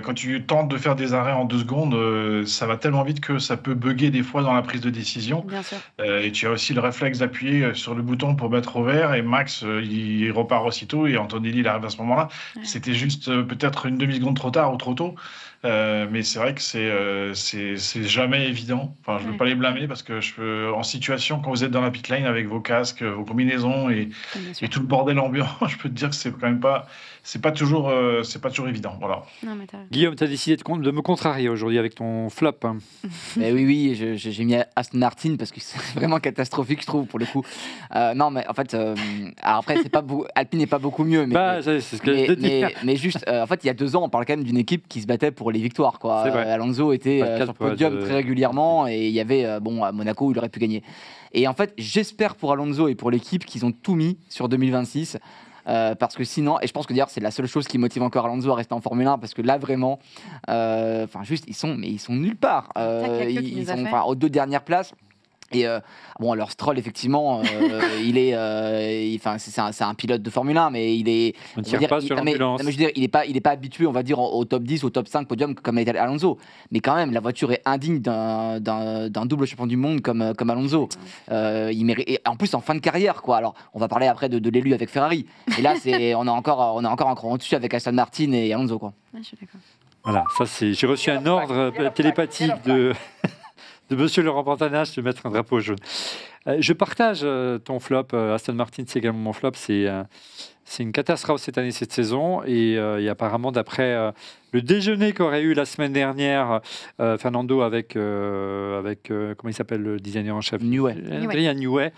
Quand tu tentes de faire des arrêts en 2 secondes, ça va tellement vite que ça peut bugger des fois dans la prise de décision. Bien sûr. Et tu as aussi le réflexe d'appuyer sur le bouton pour mettre au vert. Et Max, il repart aussitôt. Et Antonelli, il arrive à ce moment-là. Ouais. C'était juste peut-être une demi-seconde trop tard ou trop tôt. Mais c'est vrai que c'est jamais évident. Enfin, je ne veux pas les blâmer parce que en situation, quand vous êtes dans la pit lane avec vos casques, vos combinaisons et tout le bordel ambiant, je peux te dire que c'est quand même pas toujours évident. Voilà. Non, Guillaume, tu as décidé de me contrarier aujourd'hui avec ton flop. Hein. Oui, j'ai mis Aston Martin parce que c'est vraiment catastrophique, je trouve, pour le coup. Non, mais en fait, alors après, Alpine n'est pas beaucoup mieux. C'est ce que je te dis. Mais juste, en fait, il y a 2 ans, on parle quand même d'une équipe qui se battait pour les victoires. Quoi. Alonso était sur le podium très régulièrement, et il y avait, à Monaco, il aurait pu gagner. Et en fait, j'espère pour Alonso et pour l'équipe qu'ils ont tout mis sur 2026. Parce que sinon, et je pense que d'ailleurs c'est la seule chose qui motive encore Alonso à rester en Formule 1, parce que là vraiment, ils sont nulle part. Ils sont aux 2 dernières places. Et alors Stroll, effectivement, c'est un pilote de Formule 1, mais il est. On ne tire pas sur l'ambulance. Je veux dire, il est pas habitué, on va dire, au top 10, au top 5 podium comme était Alonso. Mais quand même, la voiture est indigne d'un double champion du monde comme Alonso. Il mérite, et en plus en fin de carrière, quoi. Alors, on va parler après de l'élu avec Ferrari. Et là, on a encore un cran au-dessus avec Aston Martin et Alonso, quoi. Ouais, je suis d'accord. Voilà, j'ai reçu un ordre télépathique de Monsieur Laurent Pantana, je vais mettre un drapeau jaune. Je partage ton flop. Aston Martin, c'est également mon flop. C'est une catastrophe cette année, cette saison. Et apparemment, d'après le déjeuner qu'aurait eu la semaine dernière Fernando avec comment il s'appelle, le designer en chef, Adrien Newey.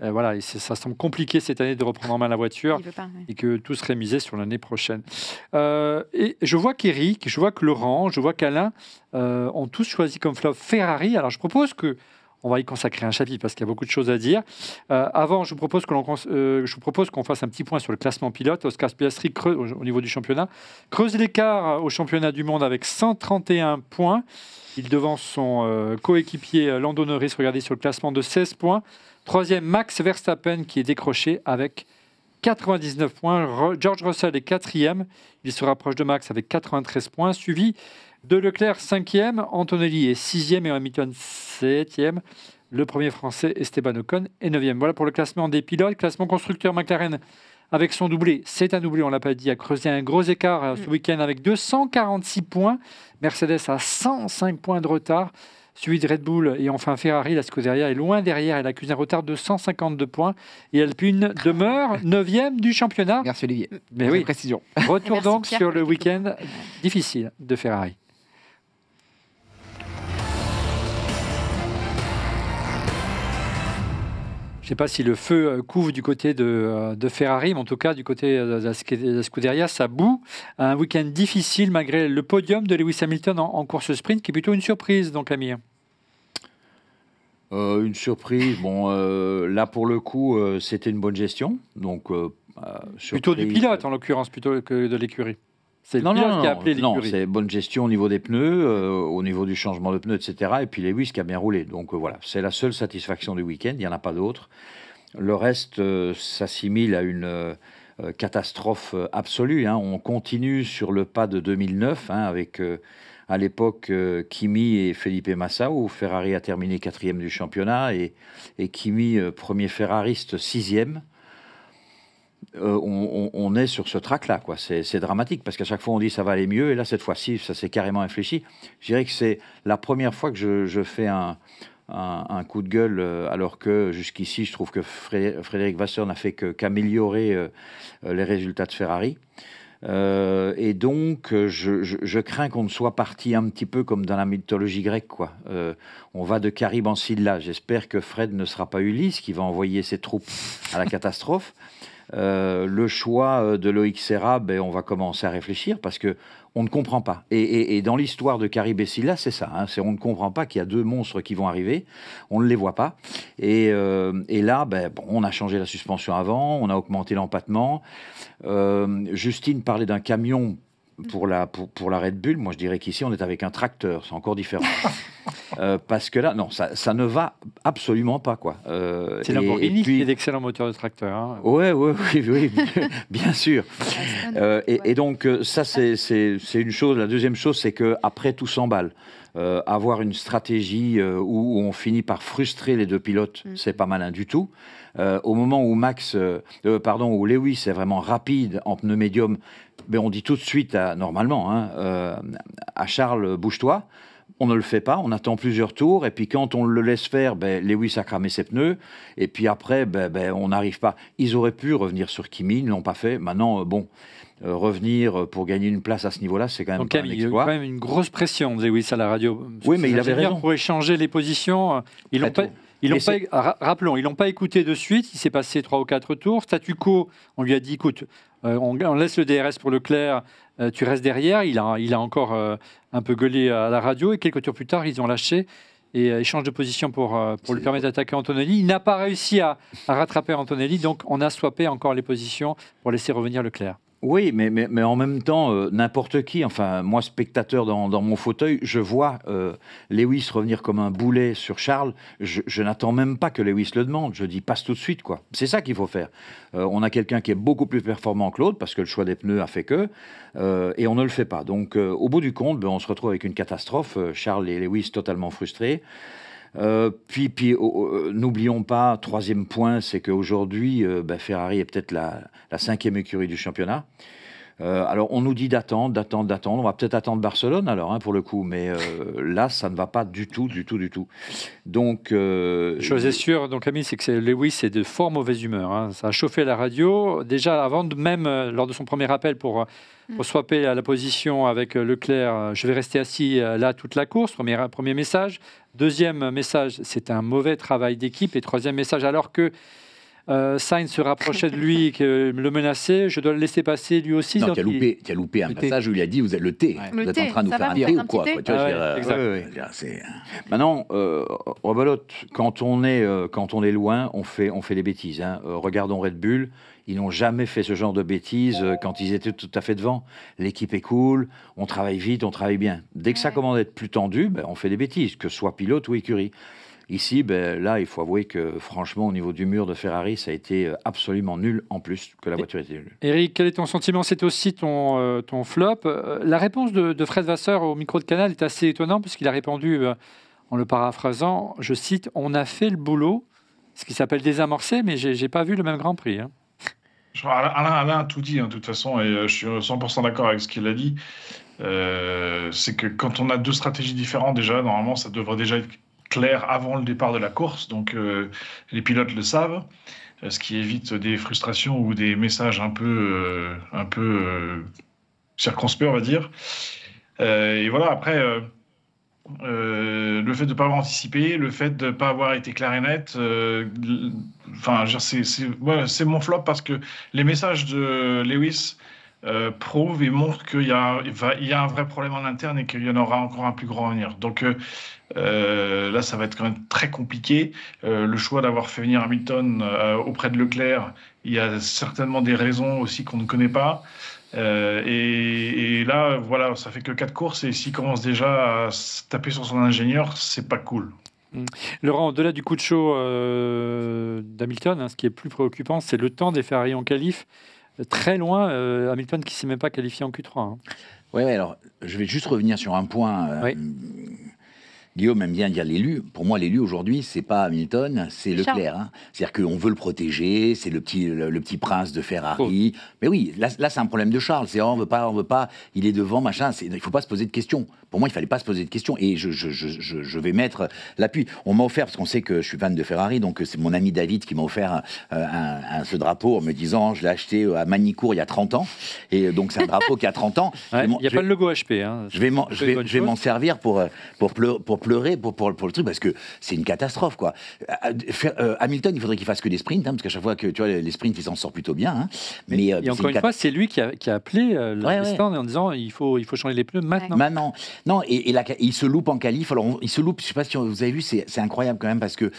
Voilà, et ça semble compliqué cette année de reprendre en main la voiture et que tout serait misé sur l'année prochaine. Et je vois qu'Eric, je vois que Laurent, je vois qu'Alain ont tous choisi comme flop Ferrari. Alors je propose on va y consacrer un chapitre parce qu'il y a beaucoup de choses à dire. Avant, je vous propose qu'on fasse un petit point sur le classement pilote. Oscar Piastri au niveau du championnat creuse l'écart au championnat du monde avec 131 points. Il devance son coéquipier Lando Norris, regardez sur le classement, de 16 points. 3e, Max Verstappen qui est décroché avec 99 points. George Russell est 4e. Il se rapproche de Max avec 93 points. Suivi de Leclerc, 5e. Antonelli est 6e et Hamilton 7e. Le premier français, Esteban Ocon, est 9e. Voilà pour le classement des pilotes. Classement constructeur, McLaren avec son doublé. C'est un doublé, on ne l'a pas dit, a creusé un gros écart ce week-end avec 246 points. Mercedes a 105 points de retard. Suivi de Red Bull et enfin Ferrari, la Scuderia est loin derrière, elle accuse un retard de 152 points et Alpine demeure 9e du championnat. Merci Olivier. Mais oui, précision. Retour donc sur le week-end difficile de Ferrari. Je ne sais pas si le feu couvre du côté de Ferrari, mais en tout cas, du côté de la Scuderia, ça boue. Un week-end difficile malgré le podium de Lewis Hamilton en course sprint, qui est plutôt une surprise, donc Amir. Une surprise. Là, pour le coup, c'était une bonne gestion. Donc, plutôt du pilote, en l'occurrence, plutôt que de l'écurie. C'est le pilote qui a appelé l'écurie. Non, c'est bonne gestion au niveau des pneus, au niveau du changement de pneus, etc. Et puis Lewis qui a bien roulé. Donc voilà, c'est la seule satisfaction du week-end. Il n'y en a pas d'autre. Le reste s'assimile à une catastrophe absolue. Hein. On continue sur le pas de 2009 avec à l'époque Kimi et Felipe Massa, où Ferrari a terminé 4e du championnat et Kimi, premier ferrariste, 6e. On est sur ce track-là, quoi. C'est dramatique parce qu'à chaque fois on dit ça va aller mieux et là cette fois-ci ça s'est carrément infléchi. Je dirais que c'est la première fois que je fais un coup de gueule alors que jusqu'ici je trouve que Frédéric Vasseur n'a fait qu'améliorer les résultats de Ferrari. Et donc je crains qu'on ne soit parti un petit peu comme dans la mythologie grecque, quoi. On va de Charybde en Scylla. J'espère que Fred ne sera pas Ulysse qui va envoyer ses troupes à la catastrophe. Le choix de Loïc Serra, on va commencer à réfléchir parce que on ne comprend pas. Et dans l'histoire de Charybde et Scylla, c'est ça. Hein, on ne comprend pas qu'il y a 2 monstres qui vont arriver. On ne les voit pas. Et là, on a changé la suspension avant, on a augmenté l'empattement. Justine parlait d'un camion pour la Red Bull. Moi, je dirais qu'ici, on est avec un tracteur. C'est encore différent. Parce que là, non, ça ne va absolument pas, quoi. C'est Lamborghini qui est d'excellents moteurs de tracteur. Hein. Oui, bien sûr. Et donc, ça, c'est une chose. La deuxième chose, c'est qu'après, tout s'emballe. Avoir une stratégie où on finit par frustrer les 2 pilotes, c'est pas malin du tout. Au moment où où Lewis est vraiment rapide en pneu médium, on dit tout de suite, normalement, à Charles, bouge-toi. On ne le fait pas, on attend plusieurs tours, et puis quand on le laisse faire, Lewis a cramé ses pneus, et puis après, on n'arrive pas. Ils auraient pu revenir sur Kimi, ils ne l'ont pas fait. Maintenant, revenir pour gagner une place à ce niveau-là, c'est quand même un exploit. Il y a quand même une grosse pression de Lewis à la radio. Oui, mais il avait raison. Pour échanger les positions, rappelons, ils l'ont pas écouté de suite. Il s'est passé 3 ou 4 tours. Statu quo, on lui a dit, écoute, on laisse le DRS pour Leclerc, tu restes derrière. Il a encore un peu gueulé à la radio et quelques tours plus tard, ils ont lâché et échange de position pour lui permettre d'attaquer Antonelli. Il n'a pas réussi à rattraper Antonelli, donc on a swappé encore les positions pour laisser revenir Leclerc. Oui, mais en même temps, n'importe qui, enfin, moi, spectateur dans mon fauteuil, je vois Lewis revenir comme un boulet sur Charles. Je n'attends même pas que Lewis le demande. Je dis passe tout de suite, quoi. C'est ça qu'il faut faire. On a quelqu'un qui est beaucoup plus performant que l'autre parce que le choix des pneus a fait et on ne le fait pas. Donc, au bout du compte, on se retrouve avec une catastrophe. Charles et Lewis totalement frustrés. Puis n'oublions pas, 3e point, c'est qu'aujourd'hui, Ferrari est peut-être la 5e écurie du championnat. Alors, on nous dit d'attendre. On va peut-être attendre Barcelone, alors, pour le coup. Mais là, ça ne va pas du tout. Donc, chose est sûre, donc, Camille, c'est que Lewis est de fort mauvaise humeur. Hein. Ça a chauffé la radio. Déjà, même lors de son premier appel pour swapper à la position avec Leclerc, je vais rester assis là toute la course. Premier message. Deuxième message, c'est un mauvais travail d'équipe. Et 3e message, alors que Sainz se rapprochait de lui et que le menaçait, je dois le laisser passer lui aussi. Non, tu as loupé un passage où il a dit vous êtes le thé. Vous êtes en train de nous faire un thé ou quoi, Maintenant, Rebelote, quand on est loin, on fait des bêtises. Hein. Regardons Red Bull. Ils n'ont jamais fait ce genre de bêtises quand ils étaient tout à fait devant. L'équipe est cool, on travaille vite, on travaille bien. Dès que ça commence à être plus tendu, on fait des bêtises, que ce soit pilote ou écurie. Ici, là, il faut avouer que franchement, au niveau du mur de Ferrari, ça a été absolument nul en plus que la voiture était nulle. Eric, quel est ton sentiment? C'est aussi ton flop. La réponse de Fred Vasseur au micro de Canal est assez étonnante puisqu'il a répondu, en le paraphrasant, je cite, « On a fait le boulot », ce qui s'appelle désamorcer, mais je n'ai pas vu le même Grand Prix. Hein. Alain a tout dit, de toute façon, et je suis 100% d'accord avec ce qu'il a dit. C'est que quand on a 2 stratégies différentes, déjà, normalement, ça devrait déjà être clair avant le départ de la course, donc les pilotes le savent, ce qui évite des frustrations ou des messages un peu circonspects, on va dire. Et voilà, après, le fait de ne pas avoir anticipé, le fait de ne pas avoir été clair et net, c'est mon flop parce que les messages de Lewis prouvent et montrent qu'il y a un vrai problème en interne et qu'il y en aura encore un plus grand à venir. Donc là, ça va être quand même très compliqué. Le choix d'avoir fait venir Hamilton auprès de Leclerc, il y a certainement des raisons aussi qu'on ne connaît pas. Et là, voilà, ça fait que 4 courses et s'il commence déjà à se taper sur son ingénieur, c'est pas cool. Laurent, au-delà du coup de chaud d'Hamilton, ce qui est plus préoccupant, c'est le temps des Ferrari en qualif. très loin. Hamilton qui ne s'est même pas qualifié en Q3. Hein. Oui, alors je vais juste revenir sur un point. Guillaume aime bien dire l'élu. Pour moi, l'élu aujourd'hui, c'est pas Hamilton, c'est Leclerc. Hein. C'est-à-dire qu'on veut le protéger, c'est le petit prince de Ferrari. Mais oui, là c'est un problème de Charles. C'est on veut pas, il est devant, machin. Il faut pas se poser de questions. Pour moi, il fallait pas se poser de questions. Et je vais mettre l'appui. On m'a offert, parce qu'on sait que je suis fan de Ferrari, donc c'est mon ami David qui m'a offert ce drapeau en me disant, je l'ai acheté à Manicourt il y a 30 ans. Et donc c'est un drapeau qui a 30 ans. Il n'y a pas le logo HP. Hein. Je vais m'en servir pour pleurer pour le truc, parce que c'est une catastrophe, quoi. Hamilton, il faudrait qu'il fasse que des sprints, hein, parce qu'à chaque fois que tu vois les sprints, il s'en sort plutôt bien. Hein. Mais et encore une fois, c'est lui qui a appelé le stand en disant il faut changer les pneus maintenant. Maintenant. Non, et il se loupe en qualif. Alors, il se loupe, je ne sais pas si vous avez vu, c'est incroyable quand même, parce que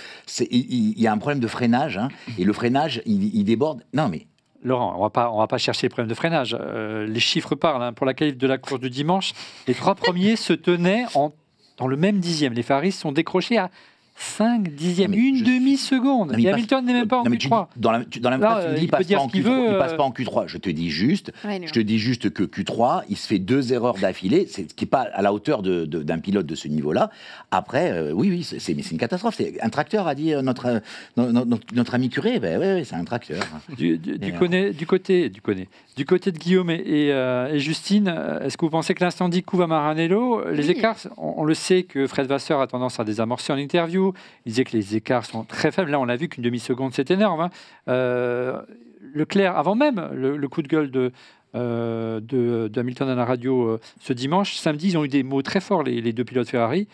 il y a un problème de freinage, hein, et le freinage, il déborde. Non, mais. Laurent, on va pas chercher les problèmes de freinage. Les chiffres parlent. Hein. Pour la qualif de la course du dimanche, les 3 premiers se tenaient dans le même dixième. Les Ferraris sont décrochés à 5 dixièmes, une demi-seconde. Et Hamilton n'est même pas en Q3. Dans la même phrase, tu me dis, il passe pas en Q3. Je te dis juste que Q3, il se fait 2 erreurs d'affilée, ce qui n'est pas à la hauteur d'un pilote de ce niveau-là. Après, oui, c'est une catastrophe. C'est un tracteur, a dit notre ami Curé. Oui, c'est un tracteur. Du côté de Guillaume et Justine, est-ce que vous pensez que l'instant dit couve à Maranello? Les écarts, on le sait que Fred Vasseur a tendance à désamorcer en interview. Il disait que les écarts sont très faibles. Là, on a vu qu'une demi-seconde, c'est énorme. Hein. Leclerc, avant même le coup de gueule de Hamilton à la radio ce dimanche, samedi, ils ont eu des mots très forts, les 2 pilotes Ferrari.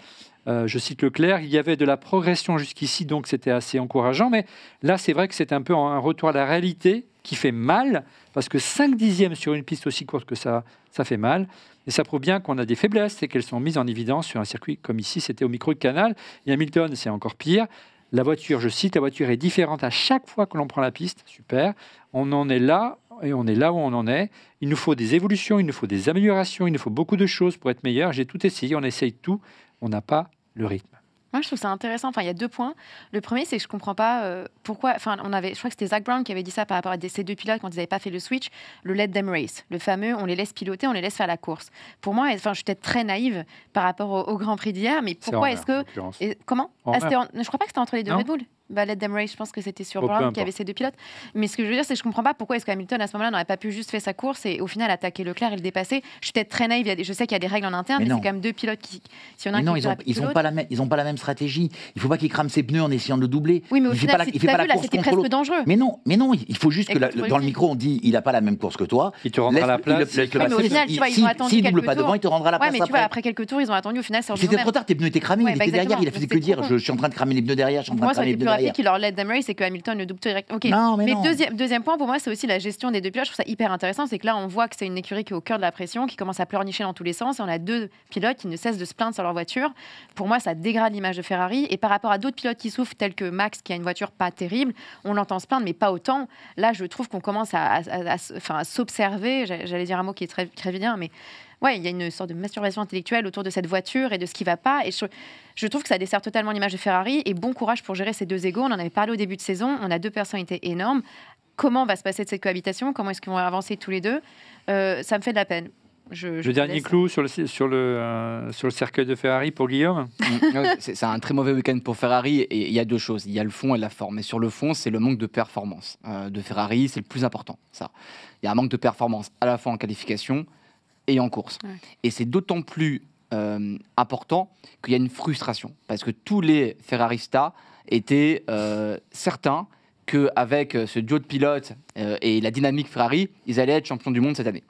Je cite Leclerc, il y avait de la progression jusqu'ici, donc c'était assez encourageant. Mais là, c'est vrai que c'est un peu un retour à la réalité qui fait mal, parce que 5 dixièmes sur une piste aussi courte que ça fait mal. Et ça prouve bien qu'on a des faiblesses et qu'elles sont mises en évidence sur un circuit comme ici, c'était au micro de Canal. Et Hamilton, c'est encore pire. La voiture, je cite, la voiture est différente à chaque fois que l'on prend la piste. Super. On en est là et on est là où on en est. Il nous faut des évolutions, il nous faut des améliorations, il nous faut beaucoup de choses pour être meilleur. J'ai tout essayé, on essaye tout. On n'a pas le rythme. Moi, je trouve ça intéressant. Enfin, il y a 2 points. Le premier, c'est que je comprends pas pourquoi. Enfin, je crois que c'était Zach Brown qui avait dit ça par rapport à ces 2 pilotes quand ils n'avaient pas fait le switch. Le let them race, le fameux, on les laisse piloter, on les laisse faire la course. Pour moi, je suis peut-être très naïve par rapport au Grand Prix d'hier, mais pourquoi est-ce que comment je crois pas que c'était entre les 2 Red Bull. Let them race, je pense que c'était sur Brown qui avait ces 2 pilotes. Mais ce que je veux dire, c'est que je comprends pas pourquoi est-ce qu'Hamilton à ce moment-là n'aurait pas pu juste faire sa course et au final attaquer Leclerc et le dépasser. Je suis peut-être très naïve. Je sais qu'il y a des règles en interne, mais c'est quand même 2 pilotes qui. Si on a ils ont pas la même stratégie. Il faut pas qu'il crame ses pneus en essayant de le doubler. Oui, mais au final, c'était presque dangereux. Mais non, il faut juste que dans le micro on dit il a pas la même course que toi. Il te rendra la place. Mais au final, tu vois, ils ont attendu quelques tours. S'il double pas devant, il te rendra la place. Ouais, mais tu vois, après quelques tours, ils ont attendu. Au final, c'était trop tard. Tes pneus étaient cramés. Il était derrière. Il a fait que dire je suis en train de cramer les pneus derrière. Moi, ça fait plus rapide qu'il leur let them race et que Hamilton le double direct. Ok. Mais deuxième point pour moi, c'est aussi la gestion des 2 pilotes. Je trouve ça hyper intéressant, c'est que là, on voit que c'est une écurie qui est au cœur de la pression, qui commence à pleurnicher dans tous les sens, et on a 2 pilotes qui ne cessent de se plaindre sur leur voiture. Pour moi, ça dégrade l'image de Ferrari. Et par rapport à d'autres pilotes qui souffrent, tels que Max, qui a une voiture pas terrible, on l'entend se plaindre, mais pas autant. Là, je trouve qu'on commence à s'observer. J'allais dire un mot qui est très, très évident, mais ouais, il y a une sorte de masturbation intellectuelle autour de cette voiture et de ce qui ne va pas. Et je trouve que ça dessert totalement l'image de Ferrari. Et bon courage pour gérer ces 2 égos. On en avait parlé au début de saison. On a 2 personnalités énormes. Comment va se passer de cette cohabitation? Comment est-ce qu'ils vont avancer tous les 2? Ça me fait de la peine. Le dernier clou sur le cercueil de Ferrari pour Guillaume. C'est un très mauvais week-end pour Ferrari et il y a 2 choses. Il y a le fond et la forme. Et sur le fond, c'est le manque de performance de Ferrari. C'est le plus important, ça. Il y a un manque de performance à la fois en qualification et en course. Ouais. Et c'est d'autant plus important qu'il y a une frustration. Parce que tous les Ferraristas étaient certains qu'avec ce duo de pilotes et la dynamique Ferrari, ils allaient être champions du monde cette année.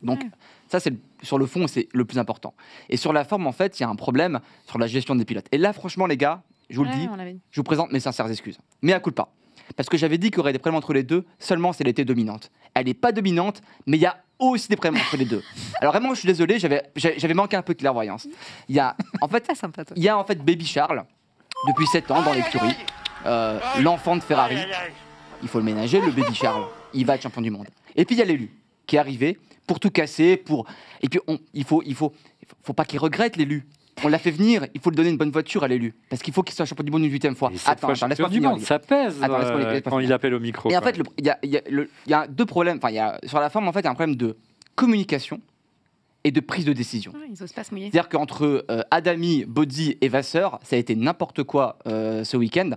Donc ça, c'est sur le fond, c'est le plus important. Et sur la forme, en fait, il y a un problème sur la gestion des pilotes. Et là, franchement, les gars, je vous le dis, je vous présente mes sincères excuses. Mais à coup de pas. Parce que j'avais dit qu'il y aurait des problèmes entre les 2, seulement si elle était dominante. Elle n'est pas dominante, mais il y a aussi des problèmes entre les 2. Alors vraiment, je suis désolé, j'avais manqué un peu de clairvoyance. Il y a en fait Baby Charles, depuis 7 ans dans l'écurie, l'enfant de Ferrari. Il faut le ménager, le Baby Charles. Il va être champion du monde. Et puis il y a l'élu qui est arrivé pour tout casser, et puis il faut pas qu'il regrette l'élu. On l'a fait venir, il faut lui donner une bonne voiture à l'élu. Parce qu'il faut qu'il soit champion du monde une 8e fois. Attends, laisse-moi finir. Ça pèse quand il appelle au micro. Et en fait, il y a deux problèmes. Sur la forme, en fait, il y a un problème de communication et de prise de décision. Ils osent pas se mouiller. C'est-à-dire qu'entre Adami, Bodzi et Vasseur, ça a été n'importe quoi ce week-end,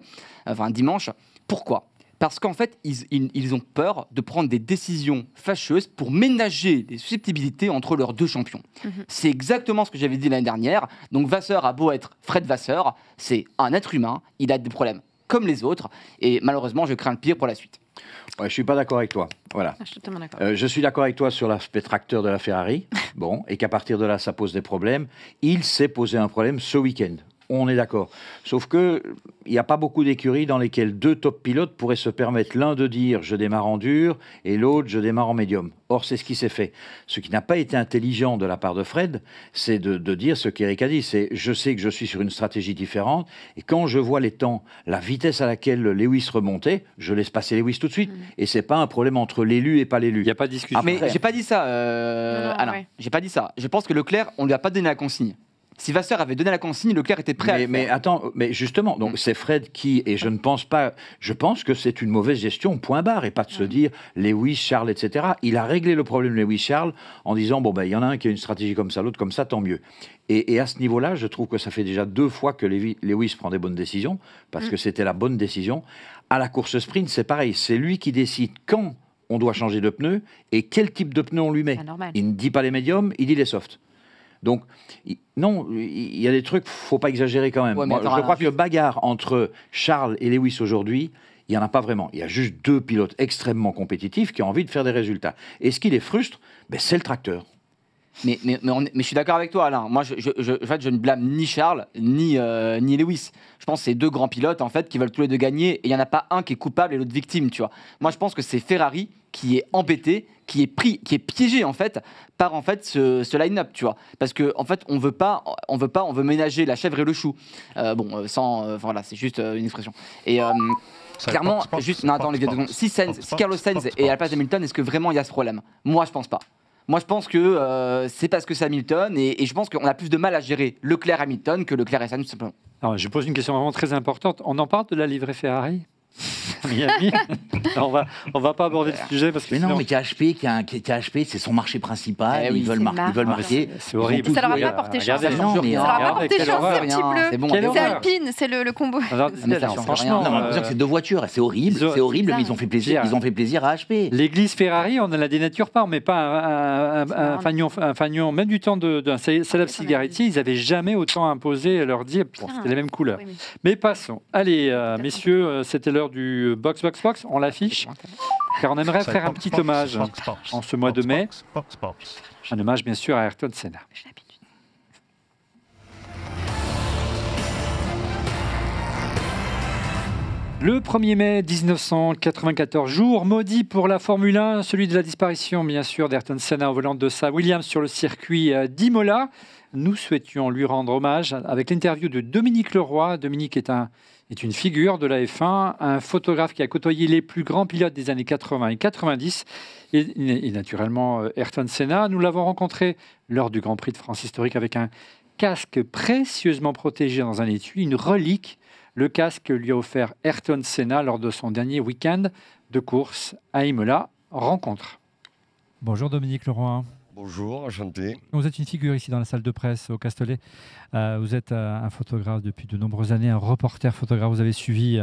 dimanche. Pourquoi ? Parce qu'en fait, ils ont peur de prendre des décisions fâcheuses pour ménager des susceptibilités entre leurs deux champions. C'est exactement ce que j'avais dit l'année dernière. Donc Vasseur a beau être Fred Vasseur, c'est un être humain, il a des problèmes comme les autres, et malheureusement, je crains le pire pour la suite. Ouais, je ne suis pas d'accord avec toi. Voilà. Je suis totalement d'accord. Je suis d'accord avec toi sur l'aspect tracteur de la Ferrari, et qu'à partir de là, ça pose des problèmes. Il s'est posé un problème ce week-end. On est d'accord. Sauf qu'il n'y a pas beaucoup d'écuries dans lesquelles deux top pilotes pourraient se permettre l'un de dire « je démarre en dur » et l'autre « je démarre en médium ». Or, c'est ce qui s'est fait. Ce qui n'a pas été intelligent de la part de Fred, c'est de dire ce qu'Eric a dit. C'est « je sais que je suis sur une stratégie différente et quand je vois les temps, la vitesse à laquelle Lewis remontait, je laisse passer Lewis tout de suite. Et ce n'est pas un problème entre l'élu et pas l'élu. » Il n'y a pas de discussion. Mais j'ai pas dit ça, Alain. Ouais. J'ai pas dit ça. Je pense que Leclerc, on lui a pas donné la consigne. Si Vasseur avait donné la consigne, Leclerc était prêt à le faire. Mais attends, mais justement, donc c'est Fred qui, et je pense que c'est une mauvaise gestion, point barre, et pas de se dire Lewis, Charles, etc. Il a réglé le problème Lewis-Charles en disant, il y en a un qui a une stratégie comme ça, l'autre comme ça, tant mieux. Et à ce niveau-là, je trouve que ça fait déjà 2 fois que Lewis prend des bonnes décisions, parce que c'était la bonne décision. À la course sprint, c'est pareil, c'est lui qui décide quand on doit changer de pneus et quel type de pneus on lui met. Il ne dit pas les médiums, il dit les softs. Donc, non, il y a des trucs, faut pas exagérer quand même. Ouais, moi, je crois que bagarre entre Charles et Lewis aujourd'hui, il n'y en a pas vraiment. Il y a juste 2 pilotes extrêmement compétitifs qui ont envie de faire des résultats. Et ce qui les frustre, c'est le tracteur. Mais je suis d'accord avec toi, Alain. Moi, je ne blâme ni Charles ni Lewis. Je pense que c'est 2 grands pilotes en fait qui veulent tous les 2 gagner et il n'y en a pas un qui est coupable et l'autre victime, tu vois. Moi, je pense que c'est Ferrari qui est embêté, qui est piégé en fait par en fait ce line-up, tu vois. Parce que en fait, on veut ménager la chèvre et le chou. Voilà, c'est juste une expression. Et clairement, juste non, attends, les 2 secondes. Si Carlos Sainz est à la place d'Hamilton, est-ce que vraiment il y a ce problème ? Moi, je pense pas. Moi, je pense que c'est parce que c'est Hamilton et je pense qu'on a plus de mal à gérer Leclerc-Hamilton que Leclerc et Sainz, tout simplement. Alors, je pose une question vraiment très importante. On en parle de la livrée Ferrari Miami. on va pas aborder le sujet parce que mais non, mais THP, c'est son marché principal. Ils veulent marquer. C'est horrible. Ça leur a pas porté chance. Ça leur a pas porté chance, ces petits bleus. C'est Alpine, c'est le combo. Franchement, on a l'impression que c'est 2 voitures. C'est horrible. C'est horrible, mais ils ont fait plaisir. Ils ont fait plaisir à HP. L'église Ferrari, on ne la dénature pas. On met pas un fanion. Même du temps d'un célèbre cigarettier, ils n'avaient jamais autant imposé leur dire. C'était les mêmes couleurs. Mais passons. Allez, messieurs, c'était l'heure du box. On l'affiche car on aimerait faire un petit hommage en ce mois de mai. Un hommage bien sûr à Ayrton Senna. Le 1er mai 1994, jour maudit pour la Formule 1, celui de la disparition bien sûr d'Ayrton Senna au volant de sa Williams sur le circuit d'Imola. Nous souhaitions lui rendre hommage avec l'interview de Dominique Leroy. Dominique est une figure de la F1, un photographe qui a côtoyé les plus grands pilotes des années 80 et 90, et naturellement Ayrton Senna. Nous l'avons rencontré lors du Grand Prix de France historique avec un casque précieusement protégé dans un étui, une relique. Le casque lui a offert Ayrton Senna lors de son dernier week-end de course à Imola. Rencontre. Bonjour Dominique Leroy. Bonjour, enchanté. Vous êtes une figure ici dans la salle de presse au Castellet. Vous êtes un photographe depuis de nombreuses années, un reporter photographe. Vous avez suivi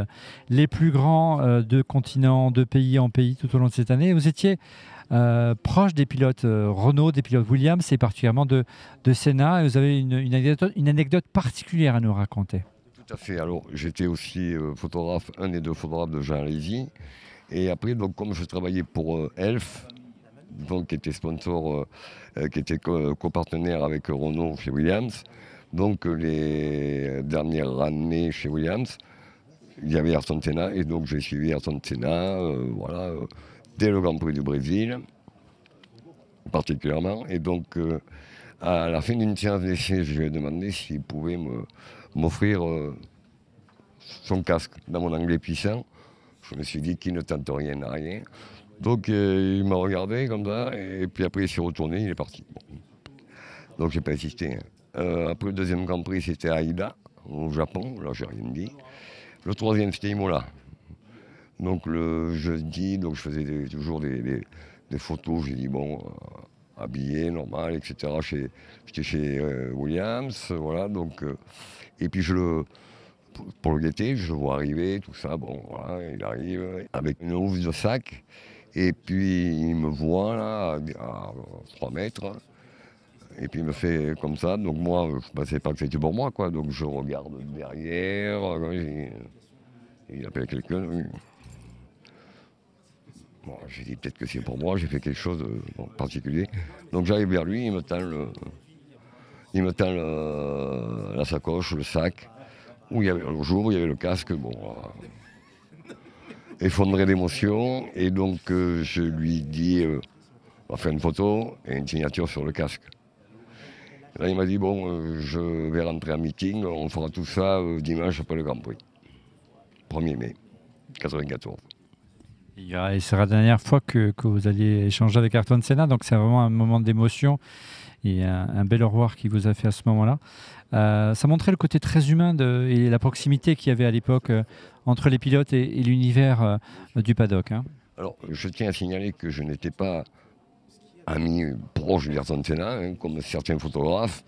les plus grands de continents, de pays en pays tout au long de cette année. Vous étiez proche des pilotes Renault, des pilotes Williams et particulièrement de Senna. Et vous avez une anecdote particulière à nous raconter. Tout à fait. Alors, j'étais aussi photographe, un des 2 photographes de Jean Alesi. Et après, donc, comme je travaillais pour Elf, donc, qui était sponsor, qui était copartenaire avec Renault chez Williams. Donc les dernières années chez Williams, il y avait Ayrton Senna et donc j'ai suivi Ayrton Senna dès le Grand Prix du Brésil, particulièrement. Et donc à la fin d'une séance d'essai, je lui ai demandé s'il pouvait m'offrir son casque dans mon anglais puissant. Je me suis dit qu'il ne tente rien n'a rien. Donc il m'a regardé comme ça, et puis après il s'est retourné, il est parti. Bon. Donc j'ai pas insisté. Après le deuxième Grand Prix, c'était Aïda, au Japon. Là, j'ai rien dit. Le troisième, c'était Imola. Donc le jeudi, donc je faisais toujours des photos. J'ai dit, bon, habillé, normal, etc. J'étais chez Williams, voilà. Donc, et puis pour le guetter, je le vois arriver, tout ça. Bon, voilà, il arrive avec une housse de sac. Et puis il me voit là, à 3 mètres. Et puis il me fait comme ça. Donc moi, je ne pensais pas que c'était pour moi, quoi. Donc je regarde derrière. Il appelle quelqu'un. Bon, j'ai dit peut-être que c'est pour moi, j'ai fait quelque chose de particulier. Donc j'arrive vers lui, il me tend la sacoche, le sac, où il y avait le jour, où il y avait le casque, bon, effondré d'émotion. Et donc je lui dis, on va faire une photo et une signature sur le casque. Et là il m'a dit, bon, je vais rentrer en meeting, on fera tout ça dimanche après le Grand Prix. 1er mai 1994. Et ce sera la dernière fois que vous alliez échanger avec Ayrton Senna, donc c'est vraiment un moment d'émotion et un bel au revoir qui vous a fait à ce moment-là. Ça montrait le côté très humain et la proximité qu'il y avait à l'époque entre les pilotes et l'univers du paddock. Hein. Alors, je tiens à signaler que je n'étais pas ami proche d'Ayrton Senna, hein, comme certains photographes,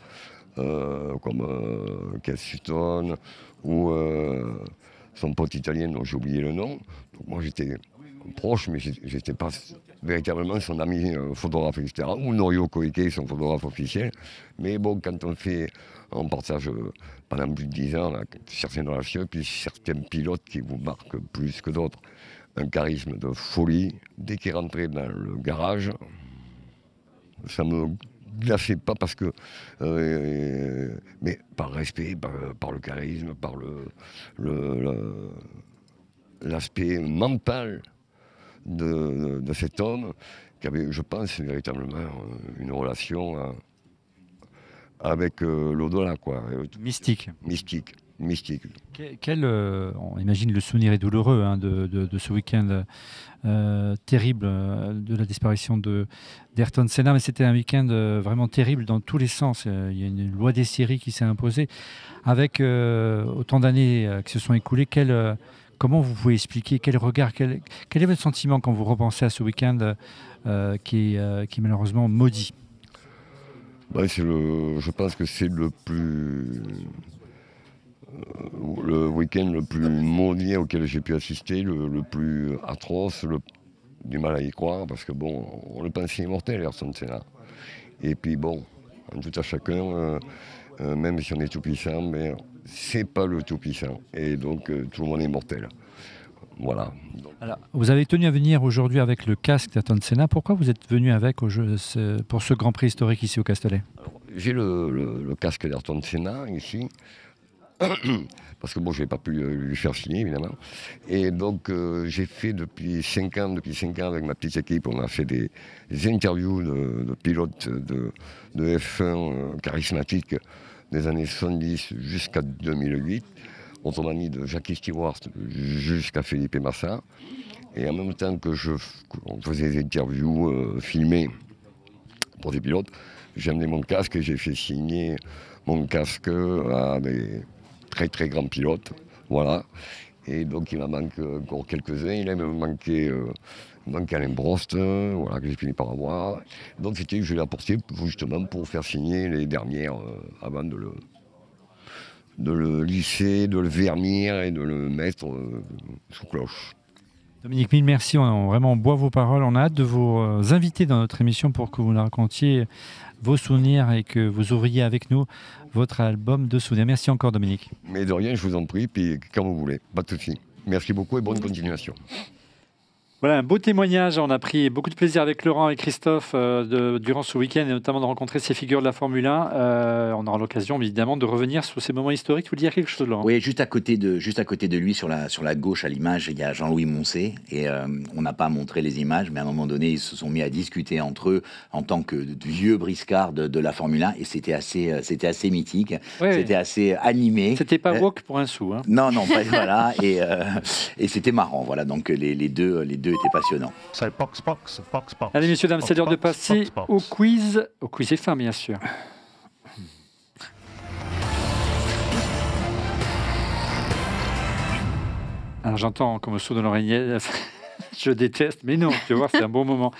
comme Keith Sutton ou son pote italien dont j'ai oublié le nom. Donc moi j'étais proche, mais je n'étais pas véritablement son ami photographe, etc. Ou Norio Koike, son photographe officiel. Mais bon, quand on partage pendant plus de 10 ans là, certaines relations, puis certains pilotes qui vous marquent plus que d'autres. Un charisme de folie. Dès qu'il est rentré dans le garage, ça me glaçait pas parce que... mais par respect, par le charisme, par l'aspect mental de cet homme qui avait, je pense, véritablement une relation avec l'au-delà, quoi. Mystique. Mystique. On imagine le souvenir est douloureux hein, de ce week-end terrible de la disparition d'Ayrton Senna, mais c'était un week-end vraiment terrible dans tous les sens. Il y a une loi des séries qui s'est imposée. Avec autant d'années qui se sont écoulées, comment vous pouvez expliquer, quel regard, quel est votre sentiment quand vous repensez à ce week-end qui est malheureusement maudit? Je pense que c'est le week-end le plus maudit auquel j'ai pu assister, le plus atroce, du mal à y croire, parce que bon, on le pensait immortel, Ayrton Senna. Et puis bon, en tout à chacun, même si on est tout puissant, mais c'est pas le tout puissant. Et donc tout le monde est mortel. Voilà. Alors, vous avez tenu à venir aujourd'hui avec le casque d'Ayrton Senna. Pourquoi vous êtes venu avec pour ce Grand Prix historique ici au Castellet? J'ai le casque d'Ayrton Senna ici. Parce que bon, je n'ai pas pu lui faire signer, évidemment. Et donc, j'ai fait depuis 5 ans avec ma petite équipe, on a fait des interviews de pilotes de F1 charismatiques des années 70 jusqu'à 2008. Autrement dit, de Jackie Stewart jusqu'à Felipe Massa. Et en même temps que on faisait des interviews filmées pour des pilotes, j'ai amené mon casque et j'ai fait signer mon casque à des très très grands pilotes, voilà. Et donc il m'en manque encore quelques-uns. Il me manquait Alain Prost, voilà, que j'ai fini par avoir. Donc je l'ai apporté justement pour faire signer les dernières avant de le lisser, de le vernir et de le mettre sous cloche. Dominique, mille merci. On boit vos paroles. On a hâte de vous inviter dans notre émission pour que vous nous racontiez vos souvenirs et que vous ouvriez avec nous votre album de souvenirs. Merci encore, Dominique. Mais de rien, je vous en prie, puis quand vous voulez, pas de souci. Merci beaucoup et bonne continuation. Voilà, un beau témoignage. On a pris beaucoup de plaisir avec Laurent et Christophe durant ce week-end, et notamment de rencontrer ces figures de la Formule 1. On aura l'occasion, évidemment, de revenir sur ces moments historiques. Vous dire quelque chose, Laurent? Oui, juste à côté de lui, sur la gauche à l'image, il y a Jean-Louis Moncé. Et on n'a pas montré les images, mais à un moment donné, ils se sont mis à discuter entre eux en tant que vieux briscards de la Formule 1. Et c'était assez mythique, c'était assez animé. C'était pas woke pour un sou. Hein. Non, voilà. Et c'était marrant. Voilà, donc les deux était passionnant. Allez, messieurs, dames, c'est l'heure de passer au quiz F1, bien sûr. Alors j'entends comme saut de l'oreiller. Je déteste, mais non, tu vas voir, c'est un bon moment.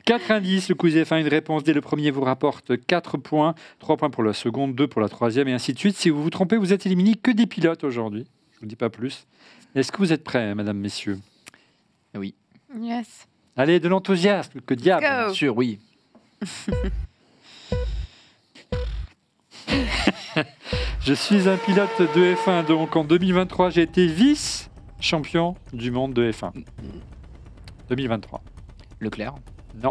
4 indices, le quiz F1, une réponse dès le premier vous rapporte 4 points, 3 points pour la seconde, 2 pour la troisième, et ainsi de suite. Si vous vous trompez, vous êtes éliminé que des pilotes aujourd'hui. Je ne vous dis pas plus. Est-ce que vous êtes prêts, mesdames, messieurs? Oui. Yes. Allez, de l'enthousiasme, que diable. Go. Bien sûr, oui. Je suis un pilote de F1, donc en 2023, j'ai été vice-champion du monde de F1. 2023. Leclerc. Non.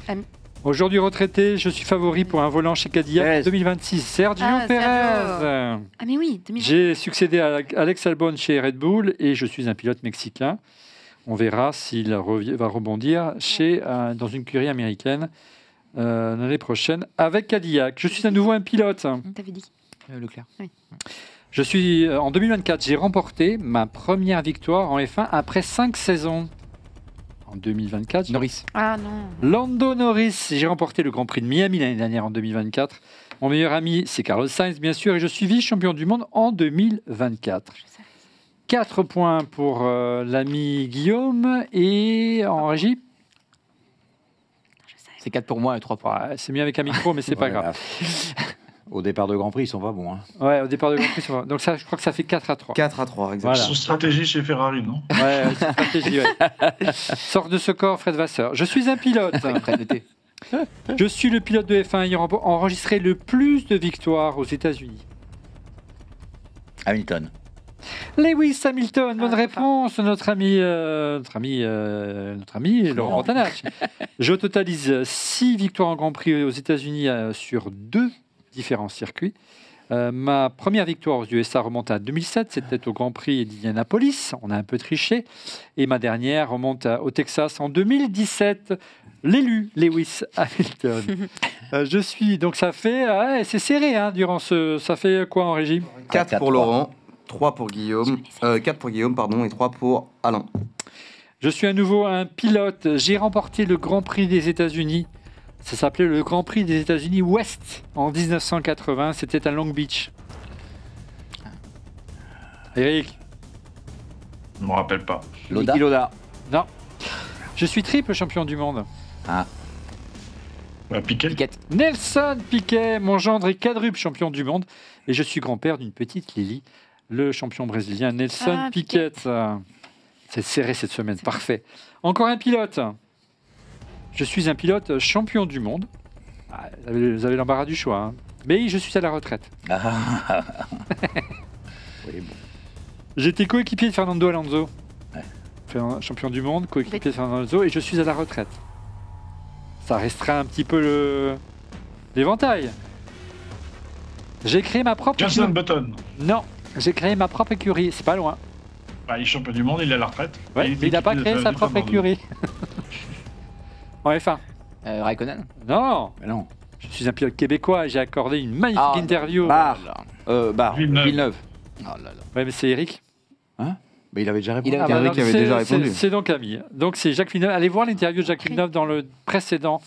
Am- Aujourd'hui retraité, je suis favori pour un volant chez Cadillac Perez. 2026. Sergio Ah, Perez. Ah mais oui, 2020. J'ai succédé à Alex Albon chez Red Bull et je suis un pilote mexicain. On verra s'il va rebondir dans une curie américaine l'année prochaine avec Cadillac. Je suis à nouveau un pilote. T'avais dit. Leclerc. Je suis en 2024, j'ai remporté ma première victoire en F1 après 5 saisons. En 2024, Norris. Ah non. Lando Norris, j'ai remporté le Grand Prix de Miami l'année dernière en 2024. Mon meilleur ami, c'est Carlos Sainz, bien sûr, et je suis vice-champion du monde en 2024. Je savais. 4 points pour l'ami Guillaume et en régie. Je savais. C'est 4 pour moi et 3 pour. Ouais, c'est mieux avec un micro, mais c'est pas grave. Au départ de Grand Prix, ils sont pas bons. Hein. Ouais, au départ de Grand Prix, ça va. Donc ça, je crois que ça fait 4-3. 4-3, exactement. Voilà. Son stratégie chez Ferrari, non? Ouais, c'est une stratégie, ouais. Sort de ce corps, Fred Vasseur. Je suis un pilote. Je suis le pilote de F1 ayant enregistré le plus de victoires aux États-Unis. Hamilton. Lewis Hamilton, bonne Ah, réponse, notre ami Laurent Montanach. Je totalise 6 victoires en Grand Prix aux États-Unis sur 2 différents circuits. Ma première victoire aux USA remonte à 2007, c'était au Grand Prix d'Indianapolis, on a un peu triché. Et ma dernière remonte au Texas en 2017, l'élu Lewis Hamilton. Je suis, donc ça fait, c'est serré durant ça fait quoi en régie? 4 pour Laurent, 3 pour Guillaume, 4 pour Guillaume, pardon, et 3 pour Alain. Je suis à nouveau un pilote. J'ai remporté le Grand Prix des États-Unis. Ça s'appelait le Grand Prix des États-Unis Ouest en 1980. C'était à Long Beach. Eric? Je ne me rappelle pas. Loda. Niki Loda. Non. Je suis triple champion du monde. Piquet. Piquette. Nelson Piquet, mon gendre est quadruple champion du monde. Et je suis grand-père d'une petite Lily, le champion brésilien Nelson Piquet. C'est serré cette semaine, parfait. Encore un pilote. Je suis un pilote champion du monde. Vous avez l'embarras du choix. Hein. Mais je suis à la retraite. Oui, bon. J'étais coéquipier de Fernando Alonso. Ouais. Champion du monde, coéquipier de Fernando Alonso. Et je suis à la retraite. Ça restreint un petit peu l'éventail. J'ai créé ma propre Jenson écurie. Button. Non, j'ai créé ma propre écurie. C'est pas loin. Il est champion du monde, il est à la retraite. Ouais, mais il n'a pas créé sa propre écurie. En F1. Raikkonen. Non, Mais non. je suis un pilote québécois et j'ai accordé une magnifique Ah, interview. Barre. Villeneuve. Villeneuve. Oh là là. Ouais, mais c'est Eric. Mais il avait déjà répondu. Il avait- bah Eric non, avait c'est- déjà répondu. C'est donc Camille. Donc c'est Jacques Villeneuve. Allez voir l'interview de Jacques Villeneuve dans le précédent.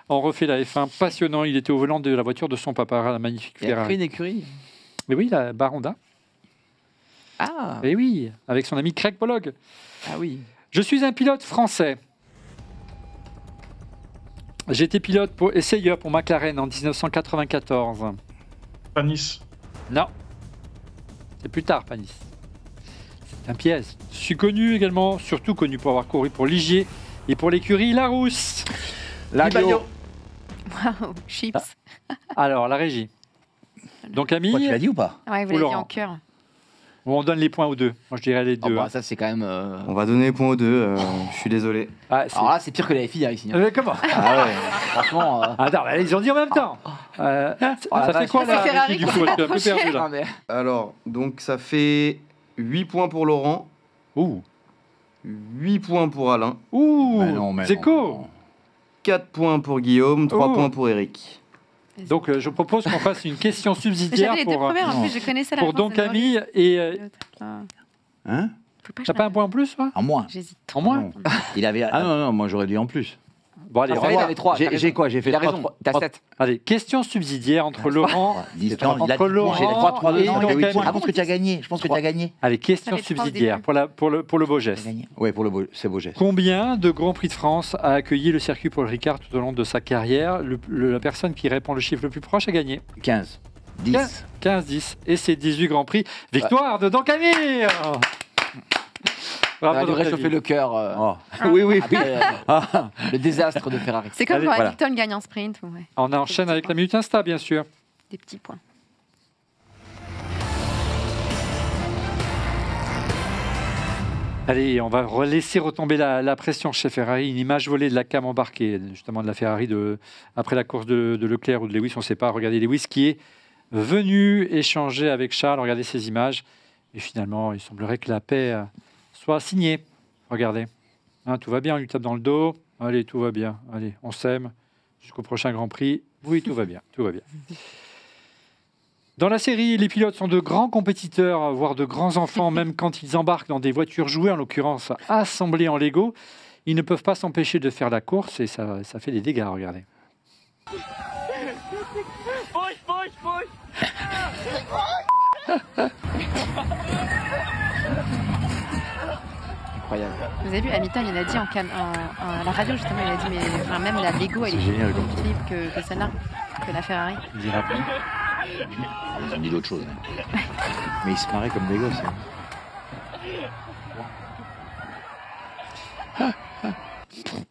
On refait la F1. Passionnant. Il était au volant de la voiture de son papa, la magnifique Il a créé Ferrari. une écurie. Mais oui, la Baronda. Ah. Et oui, avec son ami Craig Pollock. Ah oui. Je suis un pilote français. J'étais pilote essayeur pour McLaren en 1994. Panis. Non. C'est plus tard, Panis. C'est un piège. Je suis connu également, surtout connu pour avoir couru pour Ligier et pour l'écurie Larousse. Lario. Waouh, chips. Alors, la régie. Donc, Quoi, tu Camille, l'as dit ou pas? Ouais, vous Ou l'avez dit Laurent. en cœur. on donne les points aux deux. Moi, je dirais les Oh, deux. bah, hein. ça, c'est quand même. On va donner les points aux deux, je suis désolé. Ah, c'est- Alors là, c'est pire que la FI ici. hein. Comment Ah ouais. Franchement. Attends, mais ils ont dit en même temps. la ça fait vache. quoi C'est la Ferrari régie du qui coup? s'est Je suis un peu perdu là. Ah, mais- Alors, donc ça fait 8 points pour Laurent, Ouh, 8 points pour Alain, ouh, Mais non, mais Zeko. non. 4 points pour Guillaume, 3 Oh. points pour Eric. Donc, je propose qu'on fasse une question subsidiaire J'avais les deux pour premières, en plus, je connaissais la Don réponse, mais Camille et. Ah, Hein? faut pas que T'as je pas un m'arrête. point en plus, toi En moins. J'hésite. En moins? Il avait. Ah non, non, moi j'aurais dit en plus. Bon, allez, j'ai quoi? J'ai fait 3. T'as 7. Allez, question subsidiaire entre Laurent entre Laurent et je pense que tu as gagné. Je pense que tu as gagné. Allez, question subsidiaire pour le beau geste. Oui, c'est beau geste. Combien de Grands Prix de France a accueilli le circuit Paul Ricard tout au long de sa carrière? La personne qui répond le chiffre le plus proche a gagné. 15. 10. 15-10. Et c'est 18 Grands Prix. Victoire de Dan Camille. On a dû réchauffer le cœur. Oui. Le désastre de Ferrari. C'est comme quand Hamilton gagne en sprint. Ouais. On enchaîne avec la Minute Insta, bien sûr. Des petits points. Allez, on va laisser retomber la pression chez Ferrari. Une image volée de la cam embarquée, justement de la Ferrari après la course de Leclerc ou de Lewis, on ne sait pas. Regardez Lewis qui est venu échanger avec Charles. Regardez ces images. Et finalement, il semblerait que la paix soit signée. Regardez. Hein, tout va bien, on lui tape dans le dos. Allez, tout va bien. Allez, on s'aime. Jusqu'au prochain Grand Prix. Oui, tout va bien. Tout va bien. Dans la série, les pilotes sont de grands compétiteurs, voire de grands enfants, même quand ils embarquent dans des voitures jouées, en l'occurrence assemblées en Lego. Ils ne peuvent pas s'empêcher de faire la course et ça fait des dégâts, regardez. Incroyable. Vous avez vu, Hamilton, il a dit à la radio, justement, il a dit, mais même la Lego, elle est plus équilibre que celle-là, que la Ferrari. Ils ont dit d'autres choses. Mais ils se marraient comme des gosses.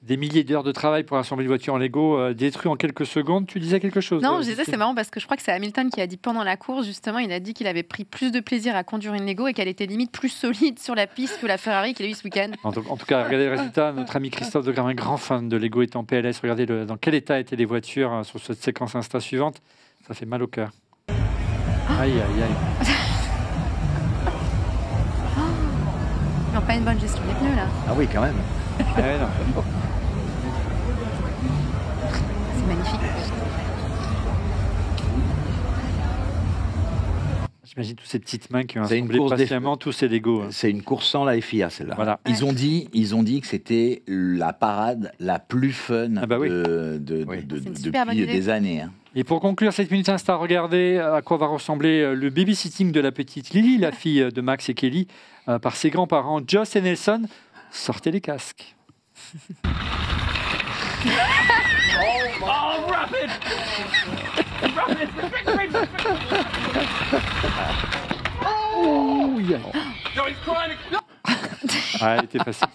Des milliers d'heures de travail pour assembler une voiture en Lego détruite en quelques secondes. Tu disais quelque chose? Non, je disais, c'est marrant parce que je crois que c'est Hamilton qui a dit pendant la course, justement, il a dit qu'il avait pris plus de plaisir à conduire une Lego et qu'elle était limite plus solide sur la piste que la Ferrari qu'il a eu ce week-end. En tout cas, regardez le résultat. Notre ami Christophe Degrain, un grand fan de Lego, est en PLS. Regardez dans quel état étaient les voitures sur cette séquence Insta suivante. Ça fait mal au cœur. Aïe, aïe, aïe. Ils n'ont pas une bonne gestion des pneus, là. Ah oui, quand même. Non. C'est magnifique. J'imagine toutes ces petites mains qui ont assemblé patiemment tous ces Legos. C'est une course sans la FIA, celle-là. Voilà. Ils ont dit que c'était la parade la plus fun depuis des années. Hein. Et pour conclure cette Minute Insta, regardez à quoi va ressembler le babysitting de la petite Lily, la fille de Max et Kelly, par ses grands-parents Joss et Nelson. Sortez les casques. Elle était facile.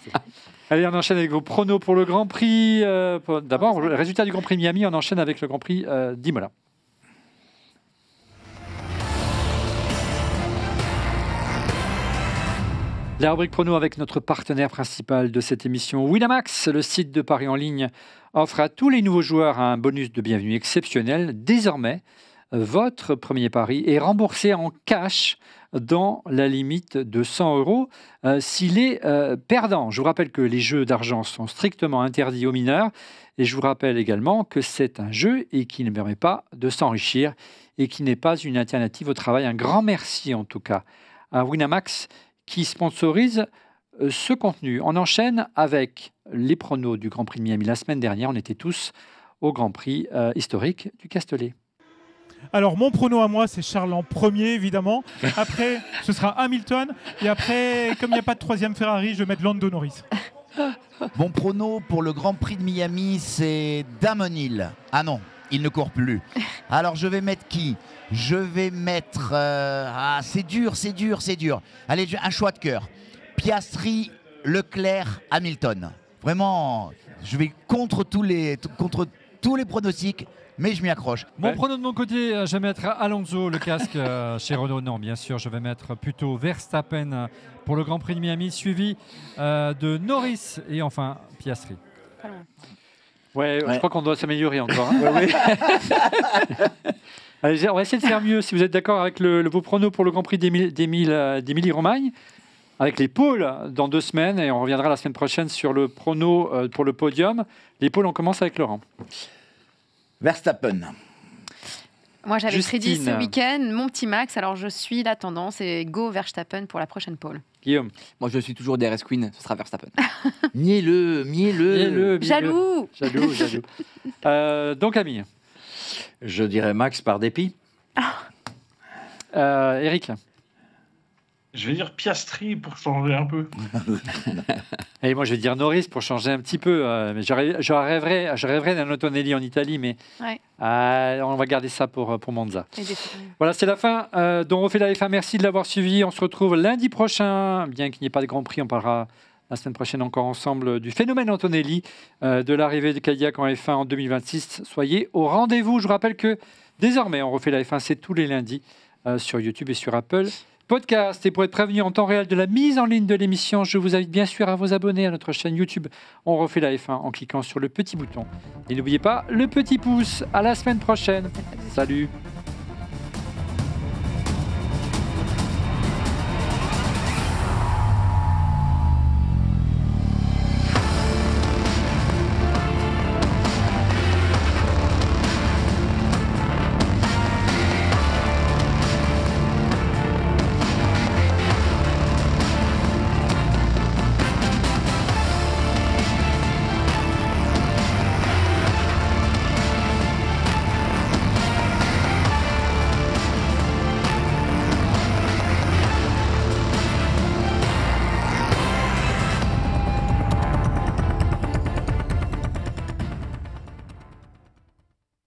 Allez, on enchaîne avec vos pronos pour le Grand Prix. D'abord, le résultat du Grand Prix Miami, on enchaîne avec le Grand Prix d'Imola. La rubrique prono avec notre partenaire principal de cette émission, Winamax. Le site de paris en ligne offre à tous les nouveaux joueurs un bonus de bienvenue exceptionnel. Désormais, votre premier pari est remboursé en cash dans la limite de 100 € s'il est perdant. Je vous rappelle que les jeux d'argent sont strictement interdits aux mineurs et je vous rappelle également que c'est un jeu et qui ne permet pas de s'enrichir et qui n'est pas une alternative au travail. Un grand merci en tout cas à Winamax qui sponsorise ce contenu. On enchaîne avec les pronos du Grand Prix de Miami. La semaine dernière, on était tous au Grand Prix historique du Castellet. Alors, mon prono à moi, c'est Charles en premier, évidemment. Après, ce sera Hamilton. Et après, comme il n'y a pas de troisième Ferrari, je vais mettre Lando Norris. Mon prono pour le Grand Prix de Miami, c'est Damon Hill. Ah non, il ne court plus. Alors, je vais mettre qui ? Je vais mettre... c'est dur. Allez, un choix de cœur. Piastri, Leclerc, Hamilton. Vraiment, je vais contre tous les pronostics, mais je m'y accroche. Mon prono de mon côté, je vais mettre Alonso, le casque chez Renault. Non, bien sûr, je vais mettre plutôt Verstappen pour le Grand Prix de Miami, suivi de Norris et enfin Piastri. Ouais, je crois qu'on doit s'améliorer encore. Hein. Allez, on va essayer de faire mieux. Si vous êtes d'accord avec vos pronos pour le Grand Prix d'Émilie-Romagne, avec les pôles dans 2 semaines, et on reviendra la semaine prochaine sur le prono pour le podium. Les pôles, on commence avec Laurent. Verstappen. Moi, j'avais prédit Justine. ce week-end mon petit Max, alors je suis la tendance et go Verstappen pour la prochaine pole. Guillaume. Moi, je suis toujours DRS Queen, ce sera Verstappen. Mielleux. Jaloux. Donc, Camille. Je dirais Max par dépit. Eric. Je vais dire Piastri pour changer un peu. Et moi, je vais dire Norris pour changer un petit peu. Mais je rêverais d'un Antonelli en Italie, mais Ouais. on va garder ça pour Monza. Et des- Voilà, c'est la fin d'On refait la F1. Merci de l'avoir suivi. On se retrouve lundi prochain. Bien qu'il n'y ait pas de Grand Prix, on parlera la semaine prochaine encore ensemble du phénomène Antonelli, de l'arrivée de Cadillac en F1 en 2026. Soyez au rendez-vous. Je vous rappelle que désormais, On refait la F1, c'est tous les lundis sur YouTube et sur Apple Podcast. Et pour être prévenu en temps réel de la mise en ligne de l'émission, je vous invite bien sûr à vous abonner à notre chaîne YouTube On refait la F1 en cliquant sur le petit bouton. Et n'oubliez pas le petit pouce. À la semaine prochaine. Salut.